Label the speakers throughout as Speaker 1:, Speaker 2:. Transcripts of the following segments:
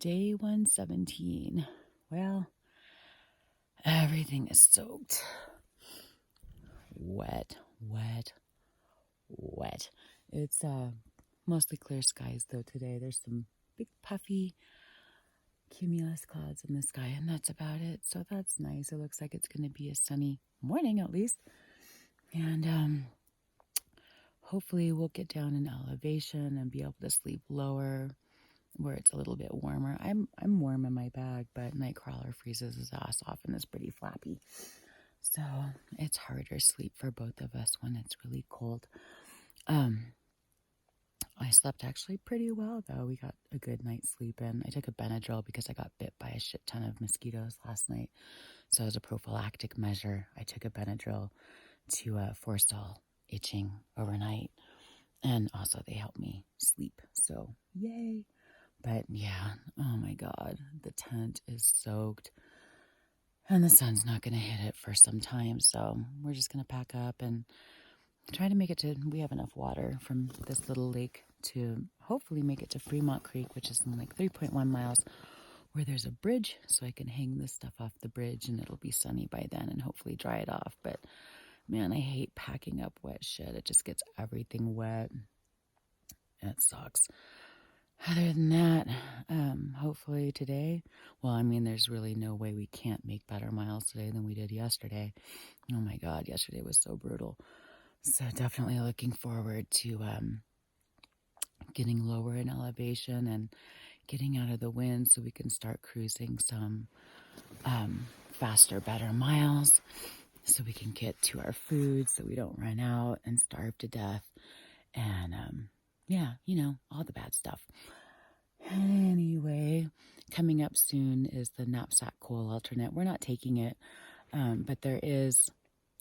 Speaker 1: Day 117. Well, everything is soaked. Wet. It's mostly clear skies though today. There's some big puffy cumulus clouds in the sky, and that's about it. So that's nice. It looks like it's going to be a sunny morning at least. And hopefully we'll get down in elevation and be able to sleep lower where it's a little bit warmer. I'm warm in my bag, but Nightcrawler freezes his ass off and is pretty flappy. So it's harder sleep for both of us when it's really cold. I slept actually pretty well though. We got a good night's sleep in. I took a Benadryl because I got bit by a shit ton of mosquitoes last night. So as a prophylactic measure, I took a Benadryl to forestall itching overnight. And also they helped me sleep. So yay. But yeah, oh my God, the tent is soaked and the sun's not going to hit it for some time. So we're just going to pack up and try to make it to, we have enough water from this little lake to hopefully make it to Fremont Creek, which is in like 3.1 miles, where there's a bridge. So I can hang this stuff off the bridge and it'll be sunny by then and hopefully dry it off. But man, I hate packing up wet shit. It just gets everything wet. It sucks. Other than that, hopefully today, well, I mean, there's really no way we can't make better miles today than we did yesterday. Oh my God, yesterday was so brutal. So definitely looking forward to getting lower in elevation and getting out of the wind so we can start cruising some faster, better miles so we can get to our food so we don't run out and starve to death. And yeah, you know, all the bad stuff. Anyway, coming up soon is the knapsack coal alternate. We're not taking it, but there is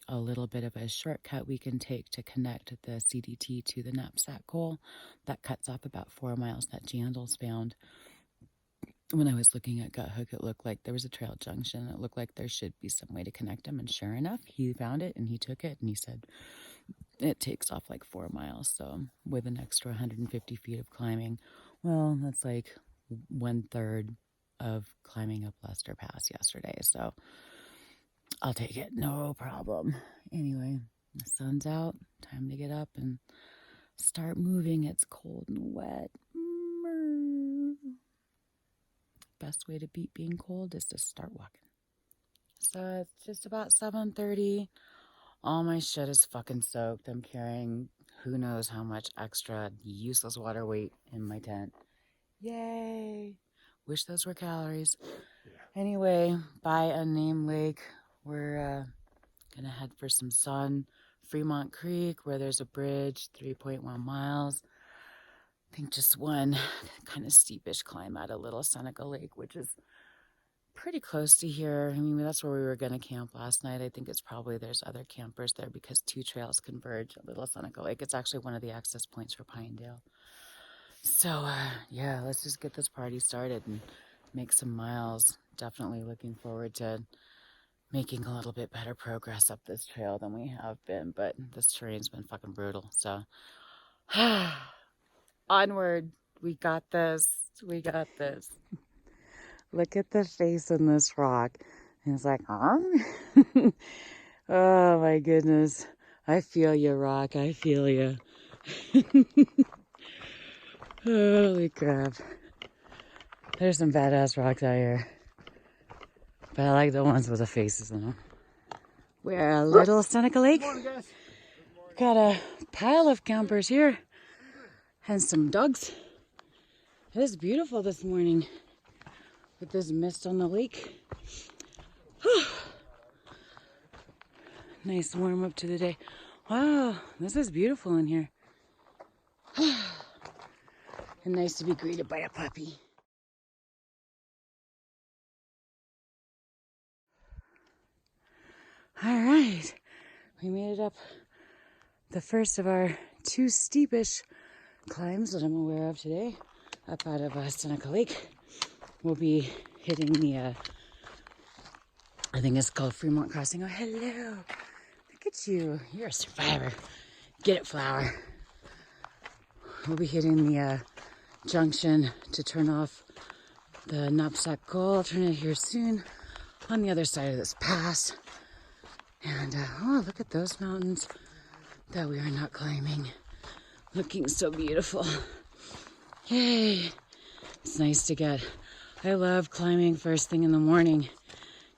Speaker 1: a little bit of a shortcut we can take to connect the CDT to the knapsack coal. That cuts off about 4 miles that Jandal's found. When I was looking at Gut Hook, it looked like there was a trail junction. It looked like there should be some way to connect them. And sure enough, he found it and he took it and he said it takes off like 4 miles. So with an extra 150 feet of climbing, well, that's like 1/3 of climbing up Lester Pass yesterday. So I'll take it. No problem. Anyway, the sun's out. Time to get up and start moving. It's cold and wet. Best way to beat being cold is to start walking. So it's just about 7:30. All my shit is fucking soaked. I'm carrying who knows how much extra useless water weight in my tent. Yay. Wish those were calories. Yeah. Anyway, by Unnamed Lake, we're gonna head for some sun. Fremont Creek, where there's a bridge, 3.1 miles. I think just one kind of steepish climb out of Little Seneca Lake, which is pretty close to here. I mean, that's where we were going to camp last night. I think it's probably there's other campers there because 2 trails converge at Little Seneca Lake. It's actually one of the access points for Pinedale. So, yeah, let's just get this party started and make some miles. Definitely looking forward to making a little bit better progress up this trail than we have been, but this terrain's been fucking brutal. So, onward. We got this. We got this. Look at the face in this rock. And it's like, huh? Oh my goodness. I feel you, rock. I feel you. Holy crap. There's some badass rocks out here. But I like the ones with the faces in them. We're at Little Seneca Lake. Good morning, guys. Got a pile of campers here. And some dogs. It is beautiful this morning with this mist on the lake. Whew. Nice warm up to the day. Wow, this is beautiful in here. And nice to be greeted by a puppy. All right, we made it up the first of our 2 steepish climbs that I'm aware of today, up out of Seneca Lake. We'll be hitting the, I think it's called Fremont Crossing. Oh, hello. Look at you. You're a survivor. Get it, Flower. We'll be hitting the junction to turn off the knapsack goal. I'll turn it here soon on the other side of this pass. And oh, look at those mountains that we are not climbing. Looking so beautiful. Yay. It's nice to get. I love climbing first thing in the morning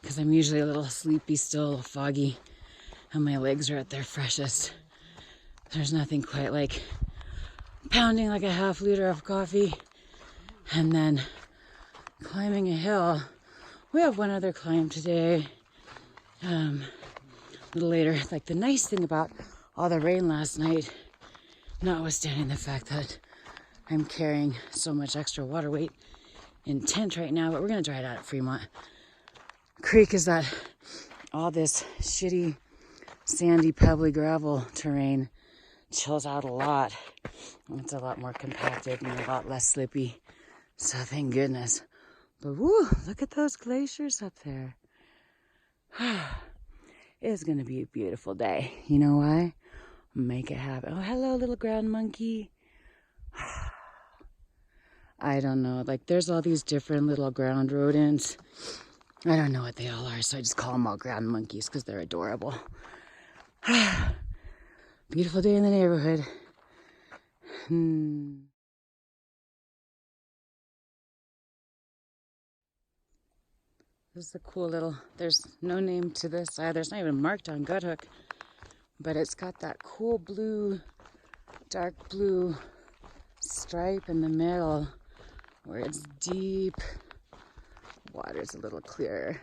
Speaker 1: because I'm usually a little sleepy still, a little foggy, and my legs are at their freshest. There's nothing quite like pounding like a half liter of coffee and then climbing a hill. We have one other climb today, a little later. Like the nice thing about all the rain last night, notwithstanding the fact that I'm carrying so much extra water weight in tent right now, but we're gonna try it out at Fremont Creek, is that all this shitty, sandy, pebbly gravel terrain chills out a lot. It's a lot more compacted and a lot less slippy. So thank goodness. But woo, look at those glaciers up there. It's gonna be a beautiful day. You know why? Make it happen. Oh, hello, little ground monkey. I don't know. Like, there's all these different little ground rodents. I don't know what they all are, so I just call them all ground monkeys because they're adorable. Beautiful day in the neighborhood. This is a cool little, there's no name to this either. It's not even marked on Guthook, but it's got that cool blue, dark blue stripe in the middle where it's deep. Water's a little clearer.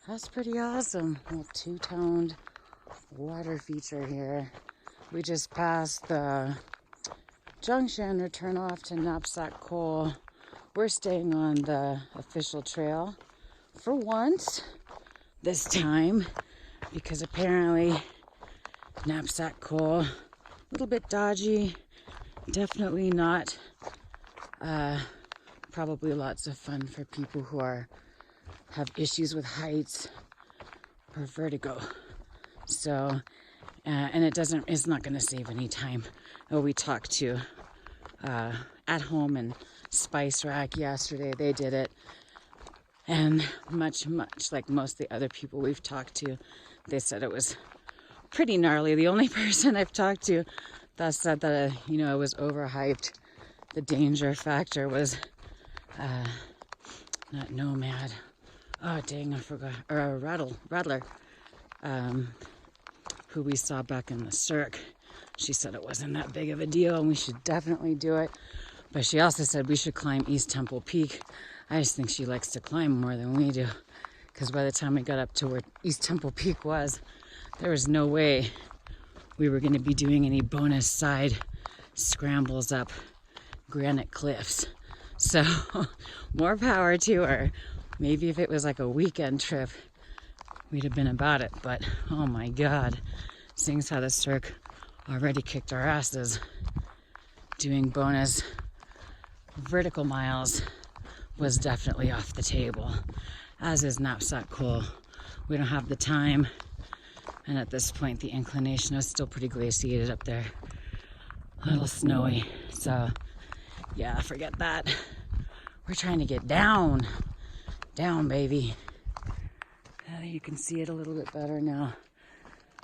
Speaker 1: That's pretty awesome. A little two-toned water feature here. We just passed the junction or turn off to Knapsack Cole. We're staying on the official trail for once this time because apparently Knapsack Cole, a little bit dodgy, definitely not probably lots of fun for people who have issues with heights or vertigo. So and it's not going to save any time. We talked to At Home and Spice Rack yesterday. They did it, and much like most of the other people we've talked to, they said it was pretty gnarly. The only person I've talked to that said that it was overhyped. The danger factor was not Nomad. Oh dang, I forgot. Or a Rattler. Who we saw back in the Cirque. She said it wasn't that big of a deal and we should definitely do it. But she also said we should climb East Temple Peak. I just think she likes to climb more than we do. Because by the time we got up to where East Temple Peak was, there was no way we were going to be doing any bonus side scrambles up granite cliffs. So more power to her. Maybe if it was like a weekend trip, we'd have been about it. But oh my God, seeing as how the Cirque already kicked our asses, doing bonus vertical miles was definitely off the table, as is Knapsack Cole. We don't have the time, and at this point the inclination is still pretty glaciated up there, a little snowy. So yeah, forget that. We're trying to get down, baby. You can see it a little bit better now.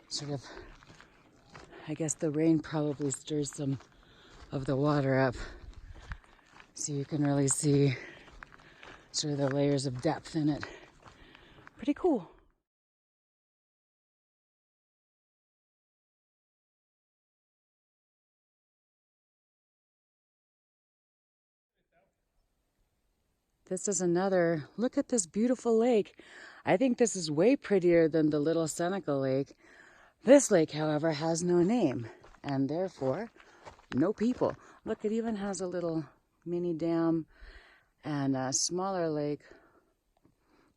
Speaker 1: Sort of, I guess the rain probably stirs some of the water up, so you can really see sort of the layers of depth in it. Pretty cool. This is another, look at this beautiful lake. I think this is way prettier than the Little Seneca Lake. This lake, however, has no name, and therefore no people. Look, it even has a little mini dam and a smaller lake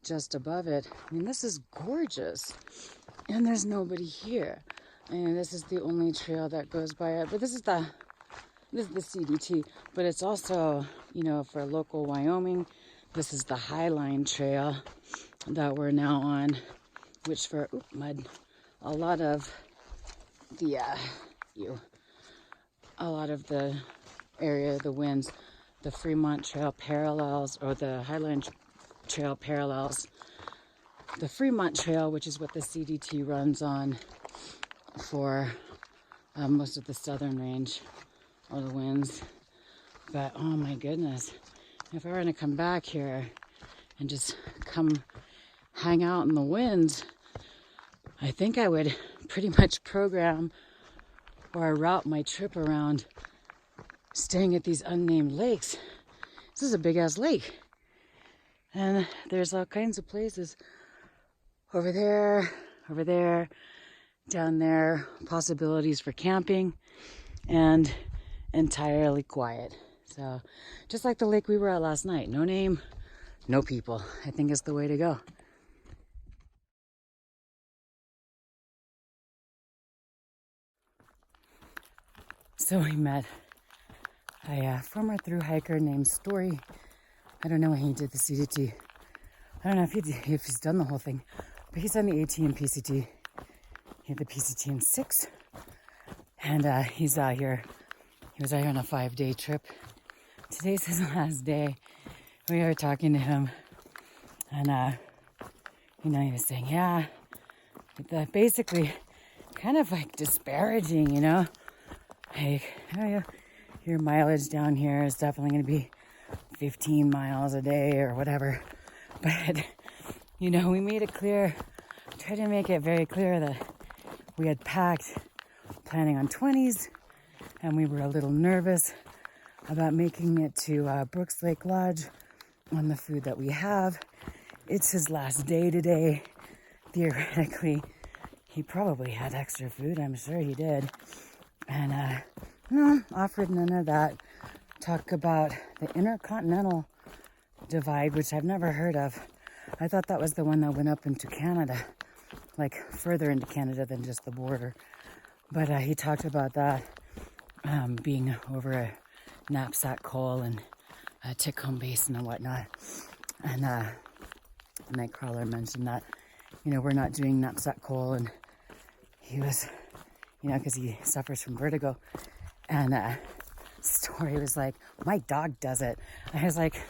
Speaker 1: just above it. I mean, this is gorgeous, and there's nobody here. And this is the only trail that goes by it, but this is the CDT, but it's also, for local Wyoming, this is the Highline Trail that we're now on, which for mud, a lot of the area, the winds, the Fremont Trail parallels, or the Highland Trail parallels the Fremont Trail, which is what the CDT runs on for most of the southern range or the winds. But oh my goodness, if I were to come back here and just come hang out in the winds, I think I would pretty much program or route my trip around staying at these unnamed lakes. This is a big ass lake, and there's all kinds of places over there, down there, possibilities for camping, and entirely quiet. So just like the lake we were at last night, no name, no people. I think it's the way to go. So we met a former thru hiker named Story. I don't know when he did the CDT. I don't know if he's done the whole thing, but he's done the AT and PCT. He had the PCT in 6, and he's out here. He was out here on a 5-day trip. Today's his last day. We were talking to him, and he was saying, yeah, basically, kind of like disparaging, like, your mileage down here is definitely going to be 15 miles a day or whatever. But, we made it clear, tried to make it very clear that we had packed planning on 20s, and we were a little nervous about making it to Brooks Lake Lodge on the food that we have. It's his last day today. Theoretically, he probably had extra food. I'm sure he did. And no, offered none of that. Talk about the Intercontinental Divide, which I've never heard of. I thought that was the one that went up into Canada, like further into Canada than just the border. But he talked about that being over a knapsack coal and a Tacoma Basin and whatnot. And Nightcrawler mentioned that, we're not doing knapsack coal, and he was, because he suffers from vertigo. And Story was like, my dog does it. I was like,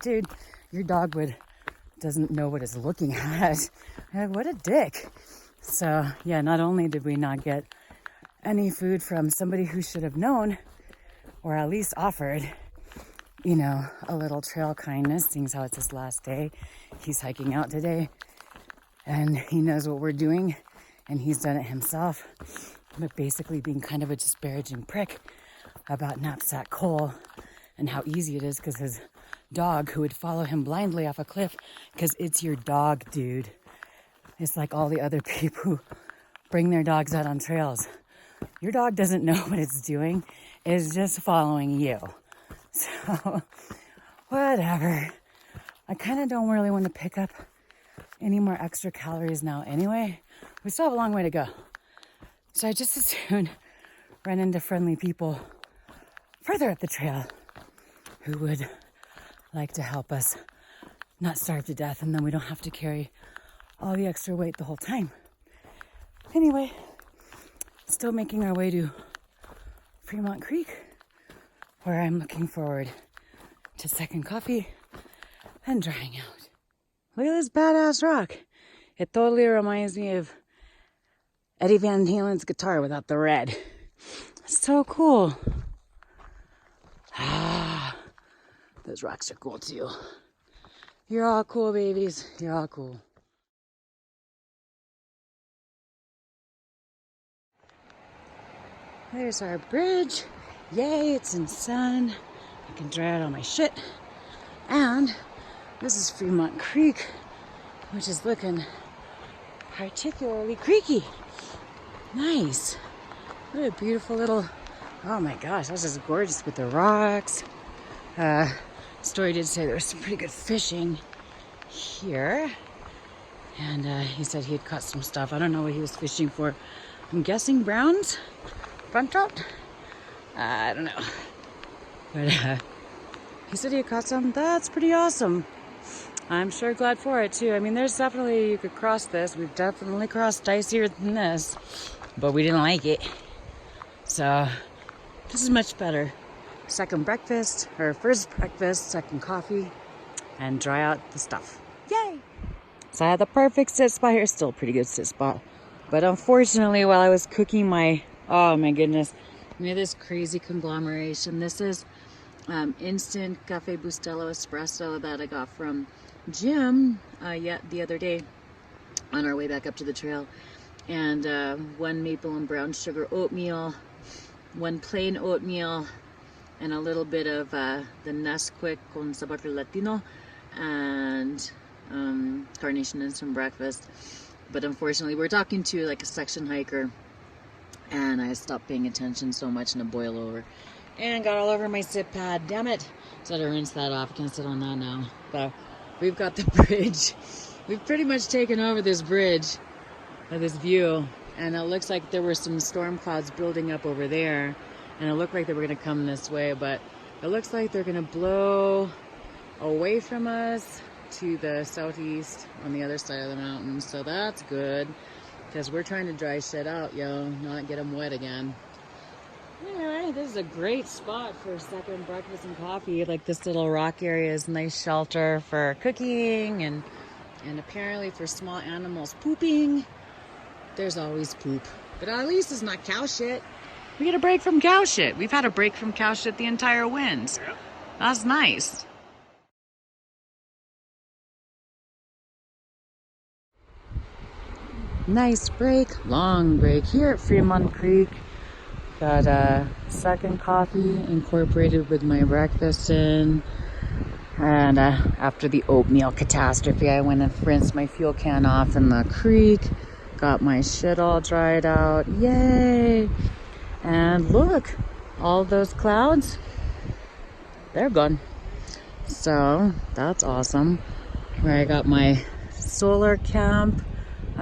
Speaker 1: dude, your dog doesn't know what it's looking at. I'm like, what a dick. So yeah, not only did we not get any food from somebody who should have known, or at least offered, a little trail kindness, seeing as how it's his last day. He's hiking out today, and he knows what we're doing, and he's done it himself. But basically being kind of a disparaging prick about knapsack coal and how easy it is because his dog, who would follow him blindly off a cliff, because it's your dog, dude. It's like all the other people who bring their dogs out on trails. Your dog doesn't know what it's doing. It's just following you. So, whatever. I kind of don't really want to pick up any more extra calories now anyway. We still have a long way to go. So I just as soon run into friendly people further up the trail who would like to help us not starve to death, and then we don't have to carry all the extra weight the whole time. Anyway, still making our way to Fremont Creek, where I'm looking forward to second coffee and drying out. Look at this badass rock. It totally reminds me of Eddie Van Halen's guitar without the red. So cool. Those rocks are cool too. You're all cool, babies. You're all cool. There's our bridge. Yay, it's in sun. I can dry out all my shit. And this is Fremont Creek, which is looking particularly creaky. Nice. What a beautiful little, oh my gosh, that's just gorgeous with the rocks. Story did say there was some pretty good fishing here. And he said he had caught some stuff. I don't know what he was fishing for. I'm guessing browns? Front trout? I don't know. But he said he had caught some. That's pretty awesome. I'm sure glad for it too. I mean, there's definitely, you could cross this. We've definitely crossed dicier than this, but we didn't like it. So this is much better. second breakfast, or first breakfast, second coffee, and dry out the stuff. Yay! So I had the perfect sit spot here, still a pretty good sit spot. But unfortunately, while I was cooking my, oh my goodness, we had this crazy conglomeration. This is instant Cafe Bustelo espresso that I got from Jim the other day on our way back up to the trail. And one maple and brown sugar oatmeal, one plain oatmeal, and a little bit of the Nesquik con sabor latino, and carnation and some breakfast. But unfortunately, we're talking to like a section hiker, and I stopped paying attention so much and it boiled over and got all over my sit pad. Damn it! So I had to rinse that off. I can't sit on that now. But we've got the bridge. We've pretty much taken over this bridge, this view, and it looks like there were some storm clouds building up over there, and it looked like they were going to come this way, but it looks like they're going to blow away from us to the southeast on the other side of the mountain. So that's good, because we're trying to dry shit out, yo, not get them wet again. Anyway, this is a great spot for second breakfast and coffee. Like, this little rock area is nice shelter for cooking, and apparently for small animals pooping. There's always poop, but at least it's not cow shit. We get a break from cow shit. We've had a break from cow shit the entire winds. That's nice. Nice break, long break here at Fremont Creek. Got a second coffee incorporated with my breakfast in. And after the oatmeal catastrophe, I went and rinsed my fuel can off in the creek. Got my shit all dried out. Yay! And look, all those clouds, they're gone. So that's awesome. Where I got my solar camp,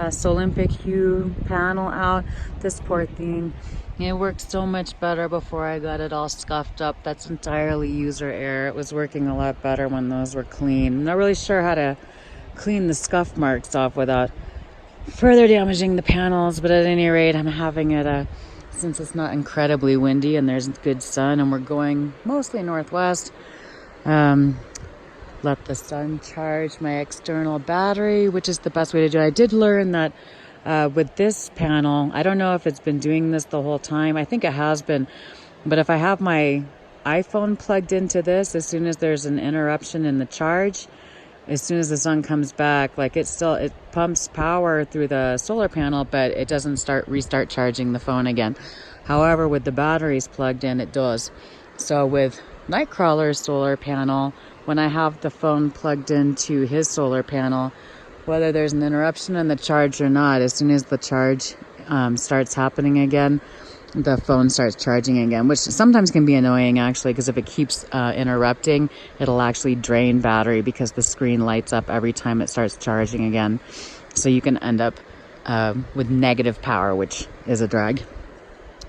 Speaker 1: Solympic Hue panel out. This poor thing, it worked so much better before I got it all scuffed up. That's entirely user error. It was working a lot better when those were clean. I'm not really sure how to clean the scuff marks off without further damaging the panels, but at any rate, I'm having it since it's not incredibly windy and there's good sun and we're going mostly northwest. Let the sun charge my external battery, which is the best way to do it. I did learn that with this panel, I don't know if it's been doing this the whole time. I think it has been, but if I have my iPhone plugged into this, as soon as there's an interruption in the charge, as soon as the sun comes back, like it pumps power through the solar panel, but it doesn't restart charging the phone again. However, with the batteries plugged in, it does. So with Nightcrawler's solar panel, when I have the phone plugged into his solar panel, whether there's an interruption in the charge or not, as soon as the charge starts happening again, the phone starts charging again, which sometimes can be annoying actually, because if it keeps interrupting, it'll actually drain battery because the screen lights up every time it starts charging again. So you can end up with negative power, which is a drag.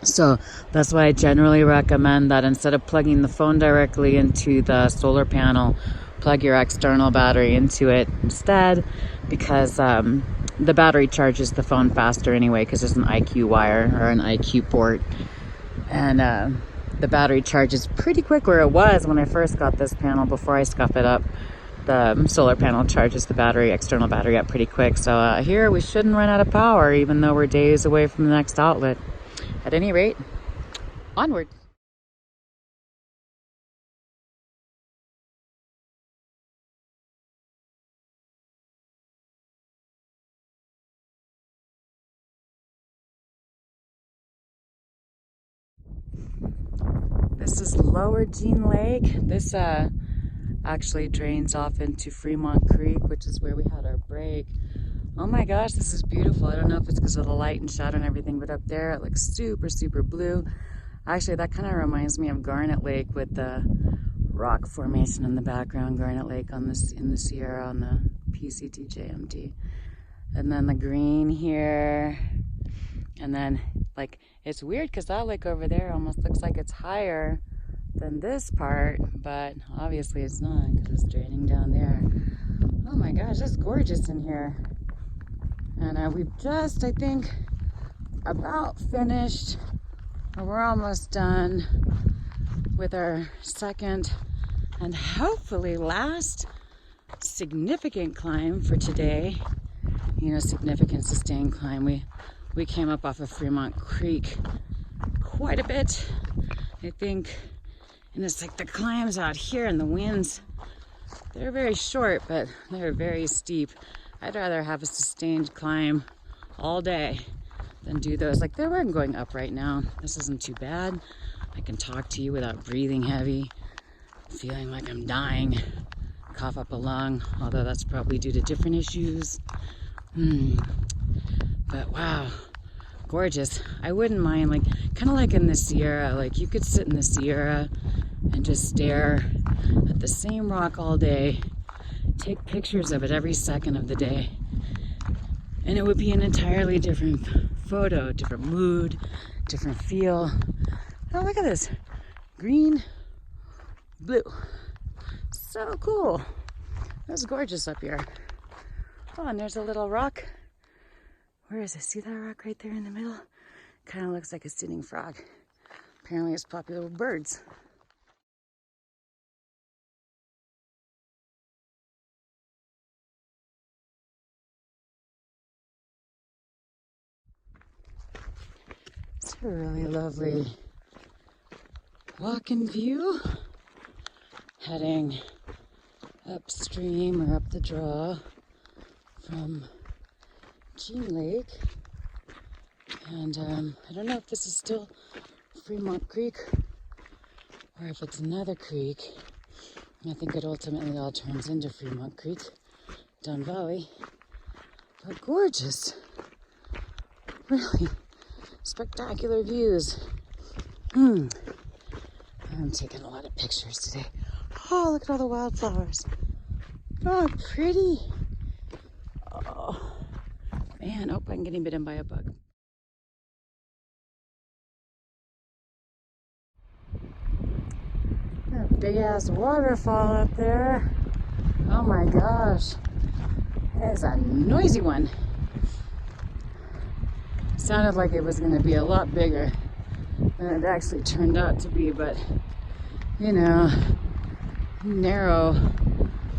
Speaker 1: So that's why I generally recommend that instead of plugging the phone directly into the solar panel, plug your external battery into it instead, because the battery charges the phone faster anyway, because there's an IQ wire or an IQ port, and the battery charges pretty quick, where it was when I first got this panel. Before I scuff it up, the solar panel charges the external battery up pretty quick. So here we shouldn't run out of power, even though we're days away from the next outlet. At any rate, onward. This is Lower Jean Lake. This actually drains off into Fremont Creek, which is where we had our break. Oh my gosh, this is beautiful. I don't know if it's because of the light and shadow and everything, but up there it looks super, super blue. Actually, that kind of reminds me of Garnet Lake with the rock formation in the background. Garnet Lake in the Sierra on the PCT JMT. And then the green here. And then, like, it's weird because that lake over there almost looks like it's higher than this part, but obviously it's not because it's draining down there. Oh my gosh, it's gorgeous in here. And we've just, I think, about finished. We're almost done with our second and hopefully last significant climb for today. You know, significant sustained climb. We came up off of Fremont Creek quite a bit, I think, and it's like the climbs out here and the winds, they're very short, but they're very steep. I'd rather have a sustained climb all day than do those. Like, I'm going up right now. This isn't too bad. I can talk to you without breathing heavy, feeling like I'm dying, cough up a lung, although that's probably due to different issues. But wow, gorgeous. I wouldn't mind, like, kind of like in the Sierra, like you could sit in the Sierra and just stare at the same rock all day, take pictures of it every second of the day, and it would be an entirely different photo, different mood, different feel. Oh, look at this. Green, blue. So cool. That's gorgeous up here. Oh, and there's a little rock. Where is it? See that rock right there in the middle? Kind of looks like a sitting frog. Apparently it's popular with birds. It's a really lovely walking view. Heading upstream or up the draw from Jean Lake. And I don't know if this is still Fremont Creek or if it's another creek. I think it ultimately all turns into Fremont Creek down valley. But gorgeous. Really spectacular views. I'm taking a lot of pictures today. Oh, look at all the wildflowers. Oh, pretty. Oh, man. Oh, I'm getting bitten by a bug. That big ass waterfall up there. Oh my gosh. It's a noisy one. Sounded like it was going to be a lot bigger than it actually turned out to be, but you know, narrow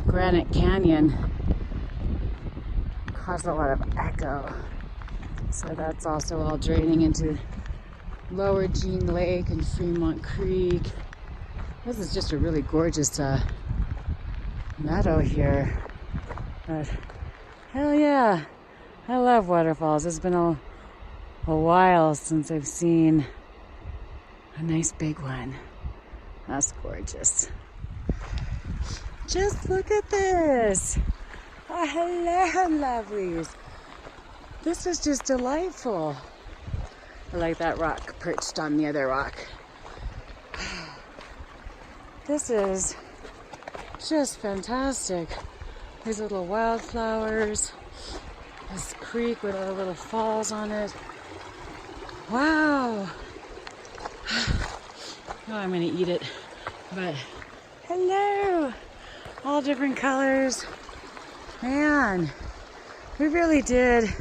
Speaker 1: granite canyon caused a lot of echo. So that's also all draining into lower Jean Lake and Fremont Creek. This is just a really gorgeous meadow here. But hell yeah, I love waterfalls. It's been a while since I've seen a nice big one. That's gorgeous. Just look at this. Oh, hello, lovelies. This is just delightful. I like that rock perched on the other rock. This is just fantastic. These little wildflowers, this creek with all the little falls on it. Wow. Oh, I'm gonna eat it, but hello. All different colors. Man, we really did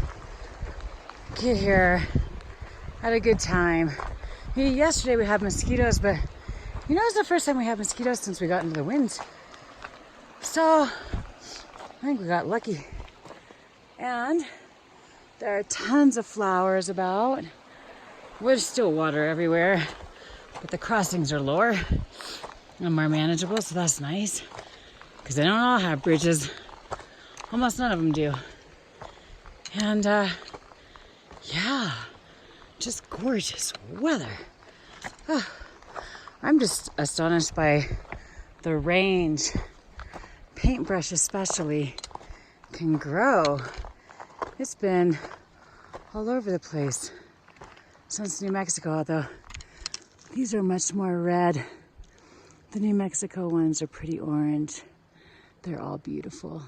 Speaker 1: get here at a good time. Yesterday we had mosquitoes, but you know, it's the first time we had mosquitoes since we got into the winds. So I think we got lucky. And there are tons of flowers about. There's still water everywhere, but the crossings are lower and more manageable, so that's nice. Because they don't all have bridges. Almost none of them do. And yeah, just gorgeous weather. Oh, I'm just astonished by the range. Paintbrush especially can grow. It's been all over the place since New Mexico, although these are much more red. The New Mexico ones are pretty orange. They're all beautiful.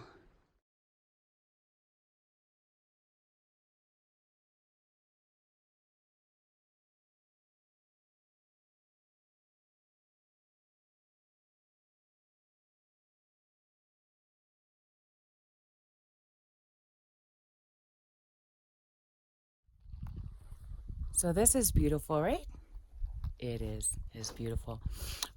Speaker 1: So this is beautiful, right? It is. It's beautiful.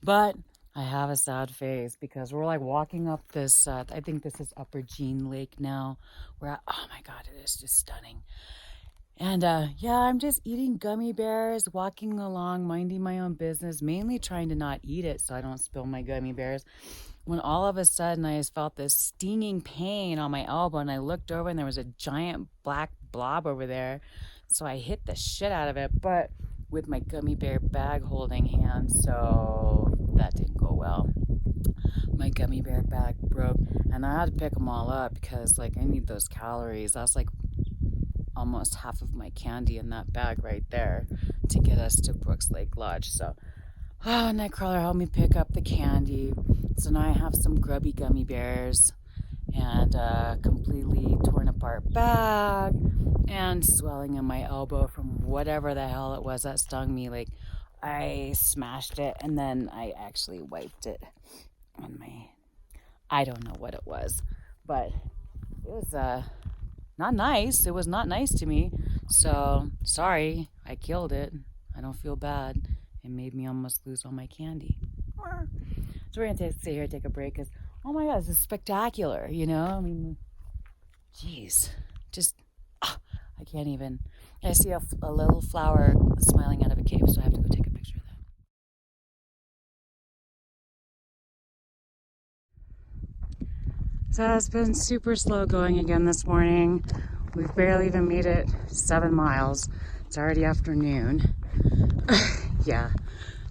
Speaker 1: But I have a sad face because we're like walking up this, I think this is Upper Jean Lake now. We're at, oh my God, it is just stunning. And yeah, I'm just eating gummy bears, walking along, minding my own business, mainly trying to not eat it so I don't spill my gummy bears. When all of a sudden I just felt this stinging pain on my elbow, and I looked over and there was a giant black blob over there. So I hit the shit out of it, but with my gummy bear bag holding hand, so that didn't go well. My gummy bear bag broke, and I had to pick them all up because like I need those calories. That's like almost half of my candy in that bag right there to get us to Brooks Lake Lodge. So Nightcrawler helped me pick up the candy. So now I have some grubby gummy bears and a completely torn apart bag and swelling in my elbow from whatever the hell it was that stung me. Like I smashed it and then I actually wiped it on my, I don't know what it was, but it was not nice. It was not nice to me. So sorry, I killed it. I don't feel bad. It made me almost lose all my candy. So we're gonna sit here and take a break because, oh my God, this is spectacular, you know? I mean, geez, just, I can't even. I see a little flower smiling out of a cave, so I have to go take a picture of that. So it's been super slow going again this morning. We've barely even made it 7 miles. It's already afternoon. Yeah,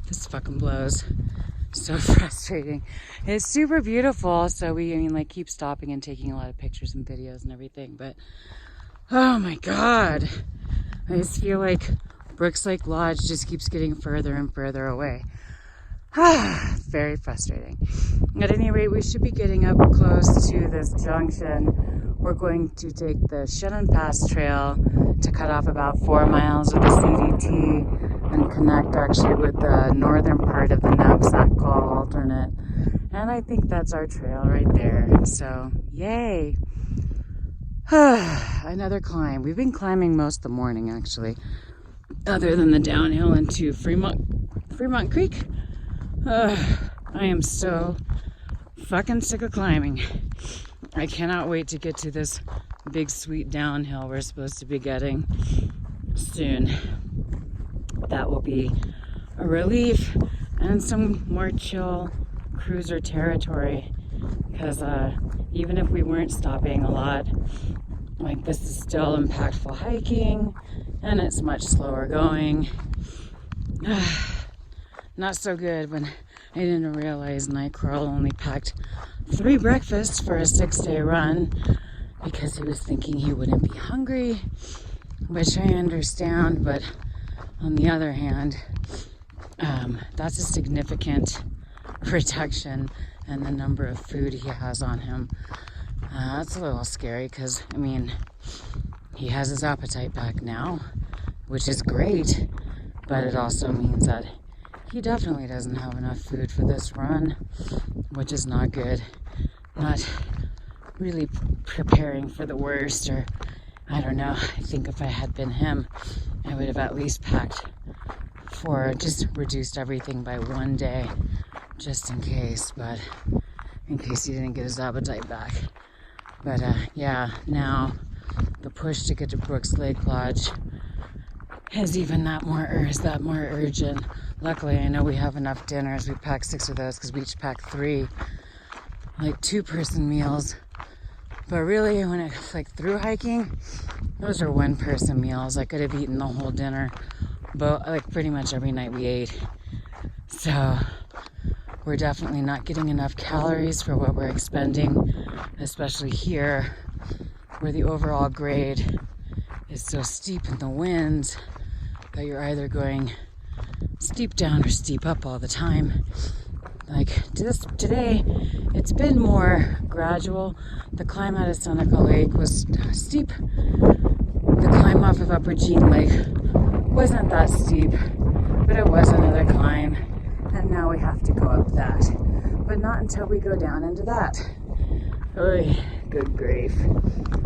Speaker 1: this fucking blows. So frustrating. It's super beautiful, so we keep stopping and taking a lot of pictures and videos and everything, but oh my God, I just feel like Brooks Lake Lodge just keeps getting further and further away. Very frustrating. At any rate, we should be getting up close to this junction. We're going to take the Shannon Pass Trail to cut off about 4 miles of the CDT and connect actually with the northern part of the knapsack call alternate. And I think that's our trail right there. So, yay! Another climb. We've been climbing most of the morning actually, other than the downhill into Fremont Creek. I am so fucking sick of climbing. I cannot wait to get to this big sweet downhill we're supposed to be getting soon. That will be a relief and some more chill cruiser territory, because even if we weren't stopping a lot, like this is still impactful hiking and it's much slower going. Not so good when I didn't realize Nightcrawler only packed 3 breakfasts for a 6-day run because he was thinking he wouldn't be hungry, which I understand, but on the other hand, that's a significant reduction in the number of food he has on him. That's a little scary because, I mean, he has his appetite back now, which is great, but it also means that he definitely doesn't have enough food for this run, which is not good. Not really preparing for the worst, or I don't know. I think if I had been him, I would have at least packed for, just reduced everything by 1 day, just in case, but in case he didn't get his appetite back. But yeah, now the push to get to Brooks Lake Lodge is even that more urgent. Luckily, I know we have enough dinners. We packed 6 of those because we each packed 3, like 2-person meals. But really, when it's like through hiking, those are 1-person meals. I could have eaten the whole dinner, but like pretty much every night we ate. So we're definitely not getting enough calories for what we're expending, especially here where the overall grade is so steep in the winds that you're either going steep down or steep up all the time. Like today, it's been more gradual. The climb out of Seneca Lake was steep. The climb off of Upper Jean Lake wasn't that steep, but it was another climb. And now we have to go up that. But not until we go down into that. Oy, good grief.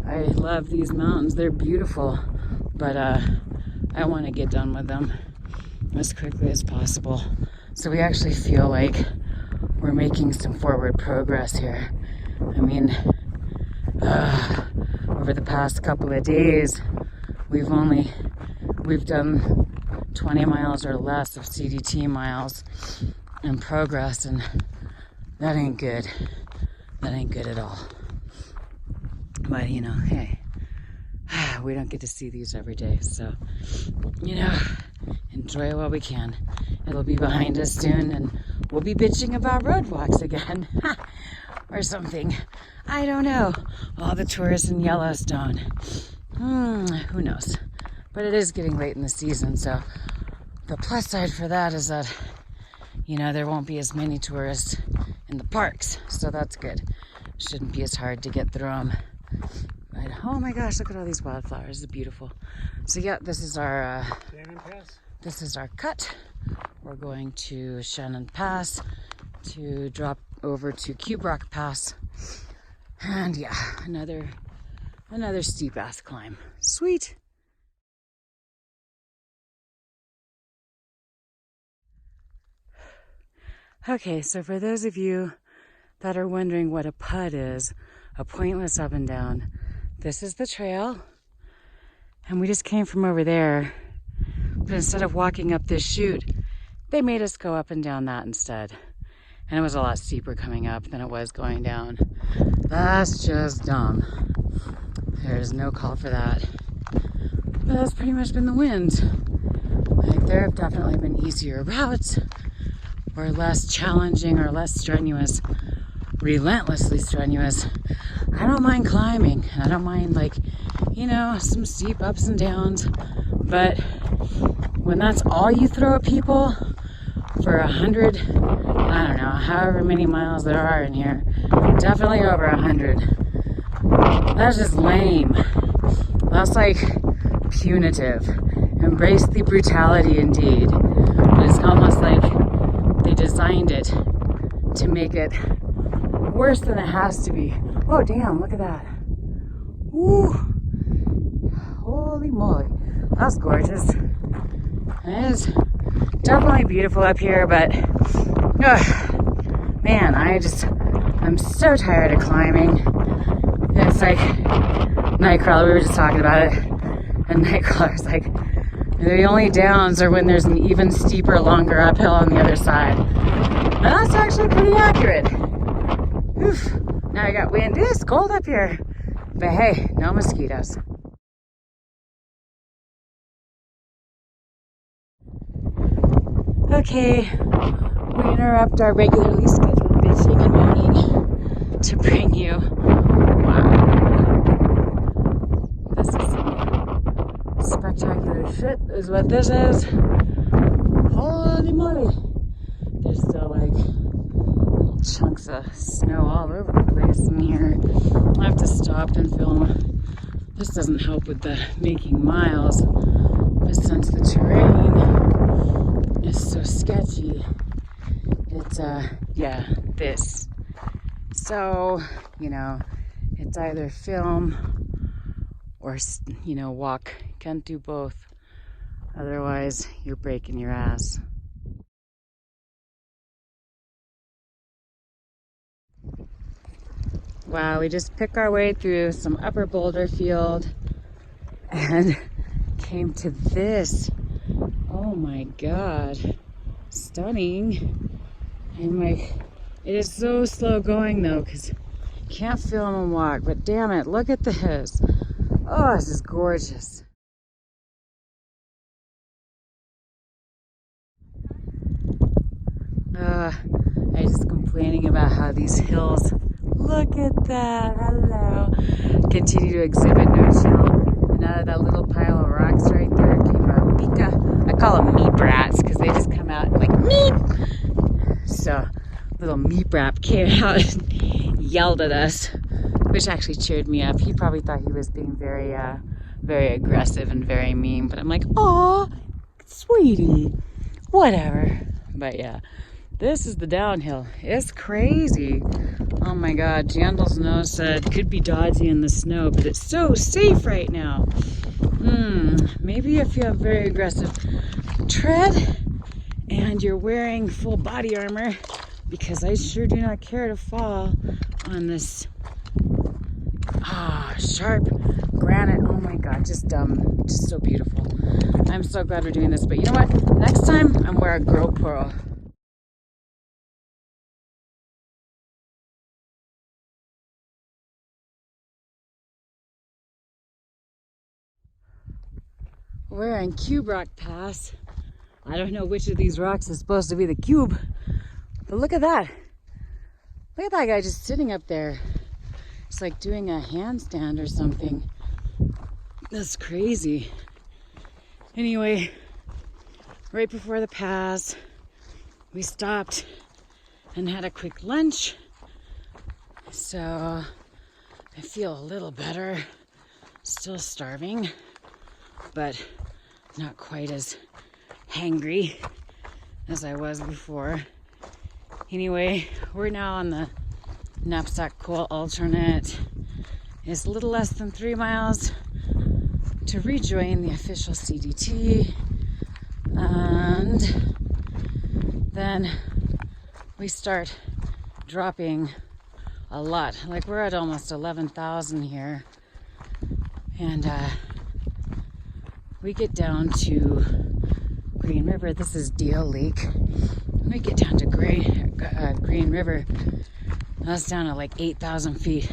Speaker 1: I love these mountains. They're beautiful, but I want to get done with them. as quickly as possible. So we actually feel like we're making some forward progress here. I mean, over the past couple of days, we've done 20 miles or less of CDT miles in progress, and that ain't good. That ain't good at all. But you know, hey, we don't get to see these every day, so you know, enjoy it while we can. It'll be behind us soon, and we'll be bitching about roadwalks again. Or something. I don't know. All the tourists in Yellowstone. Who knows? But it is getting late in the season, so the plus side for that is that, you know, there won't be as many tourists in the parks, so that's good. Shouldn't be as hard to get through them. But, oh my gosh, look at all these wildflowers. It's beautiful. So yeah, this is our cut. We're going to Shannon Pass to drop over to Cube Rock Pass. And yeah, another steep ass climb. Sweet. Okay, so for those of you that are wondering what a PUD is, a pointless up and down, this is the trail. And we just came from over there, but instead of walking up this chute, they made us go up and down that instead. And it was a lot steeper coming up than it was going down. That's just dumb. There's no call for that. But that's pretty much been the wind. Like, there have definitely been easier routes, or less challenging, or less strenuous, relentlessly strenuous. I don't mind climbing, and I don't mind, like, you know, some steep ups and downs, but when that's all you throw at people for 100, I don't know, however many miles there are in here, definitely over 100, that's just lame. That's like punitive. Embrace the brutality indeed. It's almost like they designed it to make it worse than it has to be. Oh damn, look at that. Woo! Holy moly. That's gorgeous. It is definitely beautiful up here, but man, I'm so tired of climbing. It's like Nightcrawler, we were just talking about it, and Nightcrawler's like, the only downs are when there's an even steeper, longer uphill on the other side. And that's actually pretty accurate. Oof. Now I got wind. It's cold up here. But hey, no mosquitoes. Okay, we interrupt our regularly scheduled bitching and moaning to bring you, wow, this is some spectacular shit is what this is. Holy moly. There's still like chunks of snow all over the place in here. I have to stop and film. This doesn't help with the making miles, but since the terrain is so sketchy, it's yeah, this. So, you know, it's either film or, you know, walk. Can't do both. Otherwise, you're breaking your ass. Wow, we just pick our way through some upper boulder field and came to this. Oh my god, stunning. And like, it is so slow going though, because can't film and walk, but damn it, look at this. Oh, this is gorgeous. I was just complaining about how these hills, look at that, hello, continue to exhibit no chill. And out of that little pile of rocks right there came our Mika. I call them meat rats because they just come out like meep. So little meat rat came out and yelled at us, which actually cheered me up. He probably thought he was being very, very aggressive and very mean, but I'm like, aw, sweetie, whatever. But yeah. This is the downhill. It's crazy. Oh my god, Jandal's nose said could be dodgy in the snow, but it's so safe right now. Maybe if you have very aggressive tread and you're wearing full body armor, because I sure do not care to fall on this sharp granite. Oh my god, just so beautiful. I'm so glad we're doing this, but you know what? Next time I'm wear a GoPro. We're on Cube Rock Pass. I don't know which of these rocks is supposed to be the cube, but look at that. Look at that guy just sitting up there. It's like doing a handstand or something. That's crazy. Anyway, right before the pass, we stopped and had a quick lunch. So I feel a little better. Still starving, but not quite as hangry as I was before. Anyway, we're now on the knapsack coal alternate. It's a little less than 3 miles to rejoin the official CDT, and then we start dropping a lot. Like, we're at almost 11,000 here, and we get down to Green River. This is Deal Lake. When we get down to Green River, that's down at like 8,000 feet.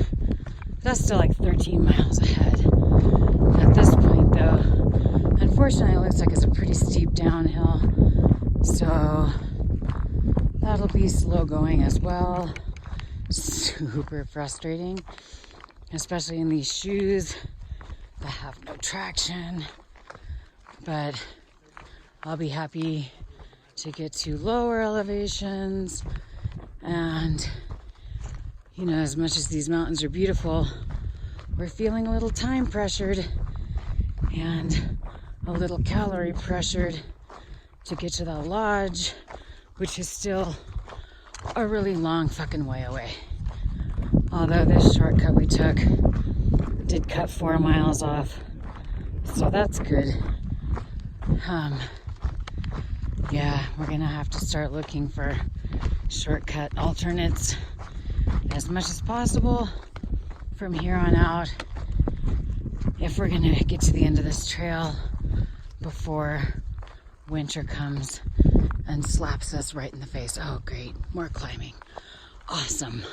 Speaker 1: That's still like 13 miles ahead. At this point though, unfortunately it looks like it's a pretty steep downhill. So that'll be slow going as well. Super frustrating, especially in these shoes that have no traction. But I'll be happy to get to lower elevations. And you know, as much as these mountains are beautiful, we're feeling a little time pressured and a little calorie pressured to get to that lodge, which is still a really long fucking way away. Although this shortcut we took did cut 4 miles off, so that's good. Yeah, we're gonna have to start looking for shortcut alternates as much as possible from here on out, if we're gonna get to the end of this trail before winter comes and slaps us right in the face. Oh great, more climbing. Awesome.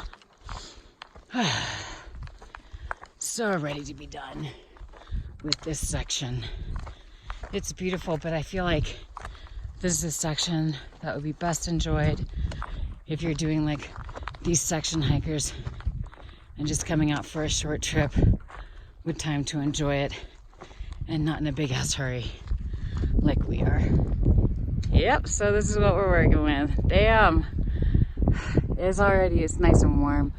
Speaker 1: So ready to be done with this section. It's beautiful, but I feel like this is a section that would be best enjoyed if you're doing like these section hikers and just coming out for a short trip with time to enjoy it and not in a big ass hurry like we are. Yep, so this is what we're working with. Damn, it's nice and warm,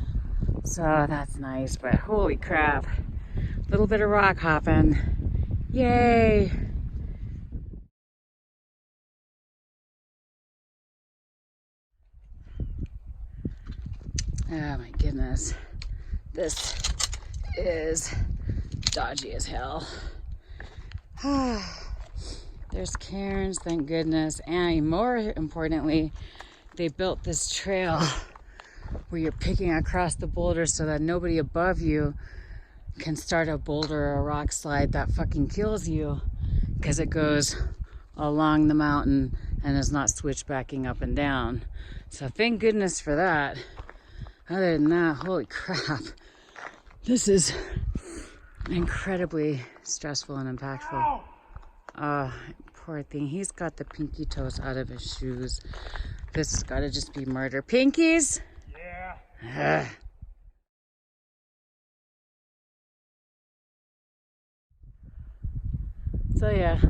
Speaker 1: so that's nice, but holy crap, a little bit of rock hopping. Yay. Oh my goodness, this is dodgy as hell. There's cairns, thank goodness, and more importantly, they built this trail where you're picking across the boulders so that nobody above you can start a boulder or a rock slide that fucking kills you, because it goes along the mountain and is not switchbacking up and down. So thank goodness for that. Other than that, holy crap, this is incredibly stressful and impactful. Poor thing, he's got the pinky toes out of his shoes. This has got to just be murder. Pinkies? Yeah. So yeah,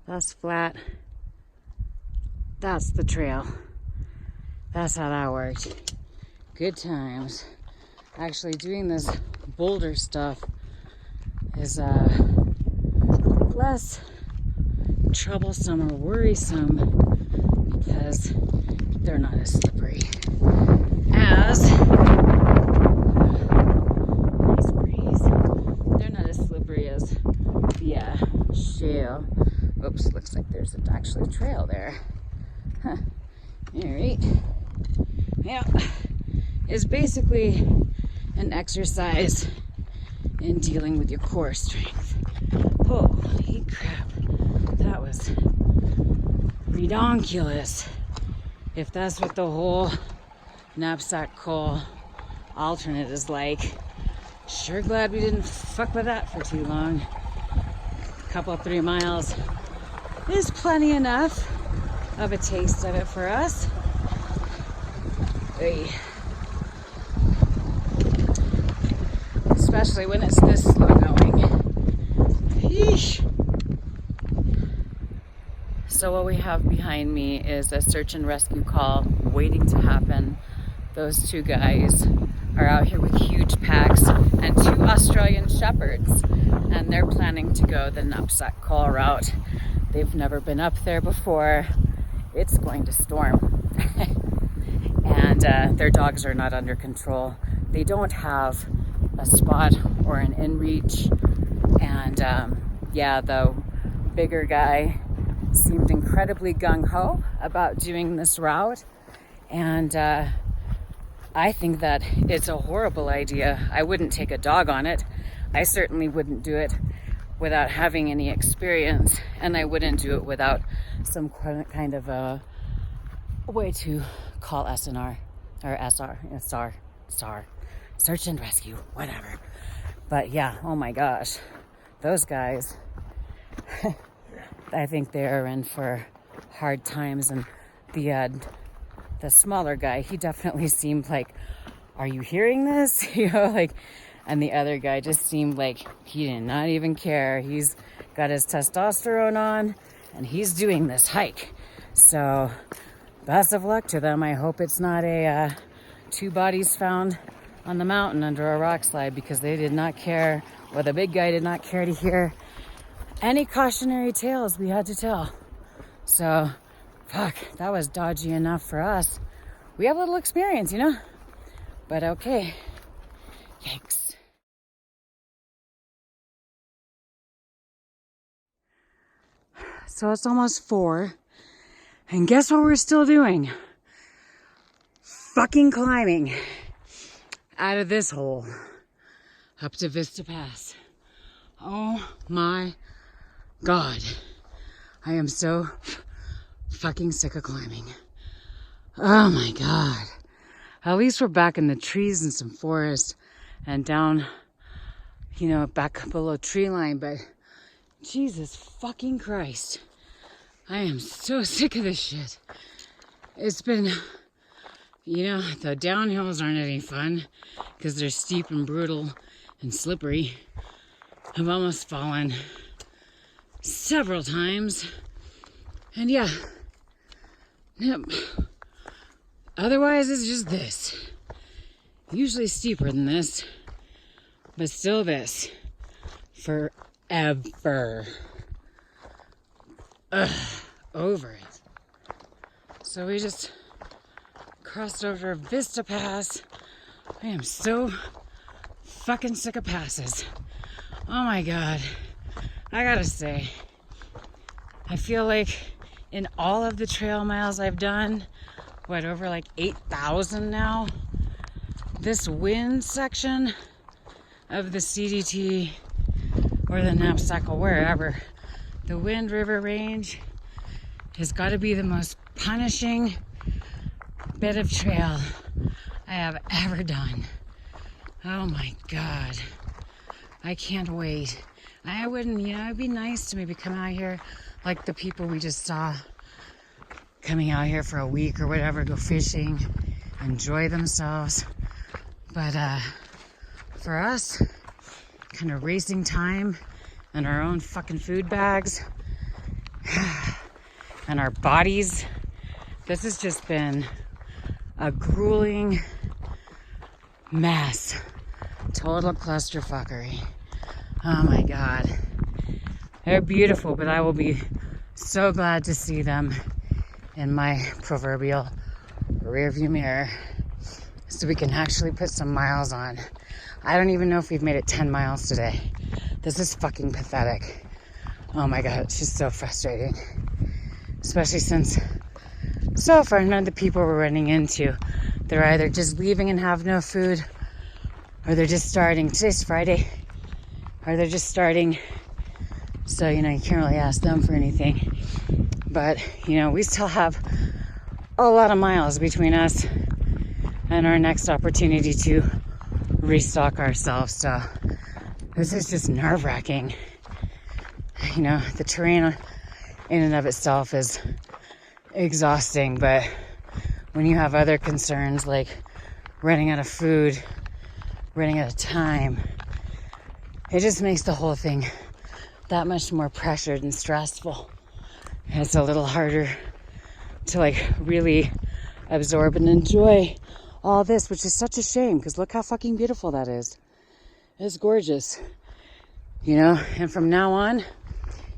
Speaker 1: that's flat. That's the trail. That's how that worked. Good times. Actually, doing this boulder stuff is less troublesome or worrisome because they're not as slippery as nice breeze. They're not as slippery as the shale. actually a trail there. Huh. Alright. Yeah. It's basically an exercise in dealing with your core strength. Holy crap. That was redonkulous. If that's what the whole knapsack call alternate is like. Sure glad we didn't fuck with that for too long. A couple 3 miles is plenty enough of a taste of it for us. Hey. Especially when it's this slow going. Yeesh. So what we have behind me is a search and rescue call waiting to happen. Those 2 guys are out here with huge packs and 2 Australian shepherds, and they're planning to go the knapsack call route. They've never been up there before. It's going to storm. And their dogs are not under control. They don't have a spot or an in-reach. And yeah, the bigger guy seemed incredibly gung-ho about doing this route. And I think that it's a horrible idea. I wouldn't take a dog on it. I certainly wouldn't do it without having any experience, and I wouldn't do it without some kind of a way to call SNR or SR, search and rescue, whatever. But yeah, oh my gosh, those guys, I think they're in for hard times. And the smaller guy, he definitely seemed like, are you hearing this? You know, like, and the other guy just seemed like he did not even care. He's got his testosterone on and he's doing this hike. So best of luck to them. I hope it's not a 2 bodies found on the mountain under a rock slide, because they did not care, or the big guy did not care to hear any cautionary tales we had to tell. So fuck, that was dodgy enough for us. We have a little experience, you know? But okay. Yikes. So it's almost 4. And guess what we're still doing? Fucking climbing out of this hole up to Vista Pass. Oh my God. I am so fucking sick of climbing. Oh my God. At least we're back in the trees and some forest and down, you know, back below tree line. But Jesus fucking Christ. I am so sick of this shit. It's been, you know, the downhills aren't any fun because they're steep and brutal and slippery. I've almost fallen several times. And yeah, yep. Otherwise, it's just this. Usually steeper than this, but still this. Forever. Ugh, over it. So we just crossed over Vista Pass. I am so fucking sick of passes. Oh my God. I gotta say, I feel like in all of the trail miles I've done, over like 8,000 now, this wind section of the CDT or the knapsack or wherever, the Wind River Range has got to be the most punishing bit of trail I have ever done. Oh my God. I can't wait. I wouldn't, you know, it'd be nice to maybe come out here like the people we just saw coming out here for a week or whatever, go fishing, enjoy themselves. But for us, kind of racing time and our own fucking food bags and our bodies, this has just been a grueling mess. Total clusterfuckery. Oh my God. They're beautiful, but I will be so glad to see them in my proverbial rearview mirror so we can actually put some miles on. I don't even know if we've made it 10 miles today. This is fucking pathetic. Oh my God, it's just so frustrating. especially since so far none of the people we're running into, they're either just leaving and have no food, or they're just starting. Today's Friday, or they're just starting. So, you can't really ask them for anything. But, we still have a lot of miles between us and our next opportunity to restock ourselves. So this is just nerve-wracking. The terrain in and of itself is exhausting, but when you have other concerns like running out of food, running out of time, it just makes the whole thing that much more pressured and stressful. And it's a little harder to really absorb and enjoy all this, which is such a shame because look how fucking beautiful that is. It's gorgeous. And from now on,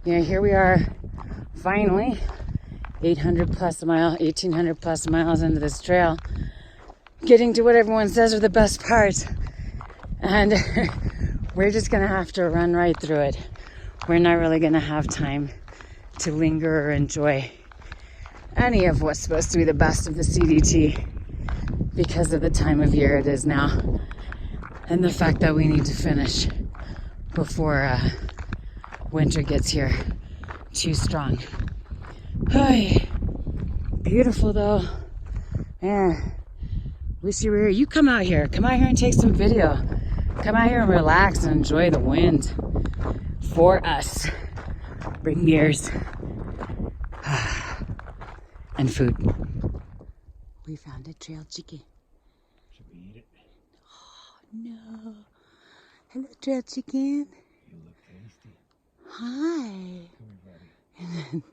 Speaker 1: here we are finally 800 plus a mile, 1800 plus miles into this trail, getting to what everyone says are the best parts. And we're just gonna have to run right through it. We're not really gonna have time to linger or enjoy any of what's supposed to be the best of the CDT because of the time of year it is now and the fact that we need to finish before winter gets here too strong. Hey, beautiful though. Yeah, wish you were here. You come out here and take some video. Come out here and relax and enjoy the wind for us. Bring beers and food. We found a trail chicken.
Speaker 2: Should we eat it?
Speaker 1: Oh no. Hello, trail chicken.
Speaker 2: You look tasty.
Speaker 1: Hi.
Speaker 2: Come here, buddy.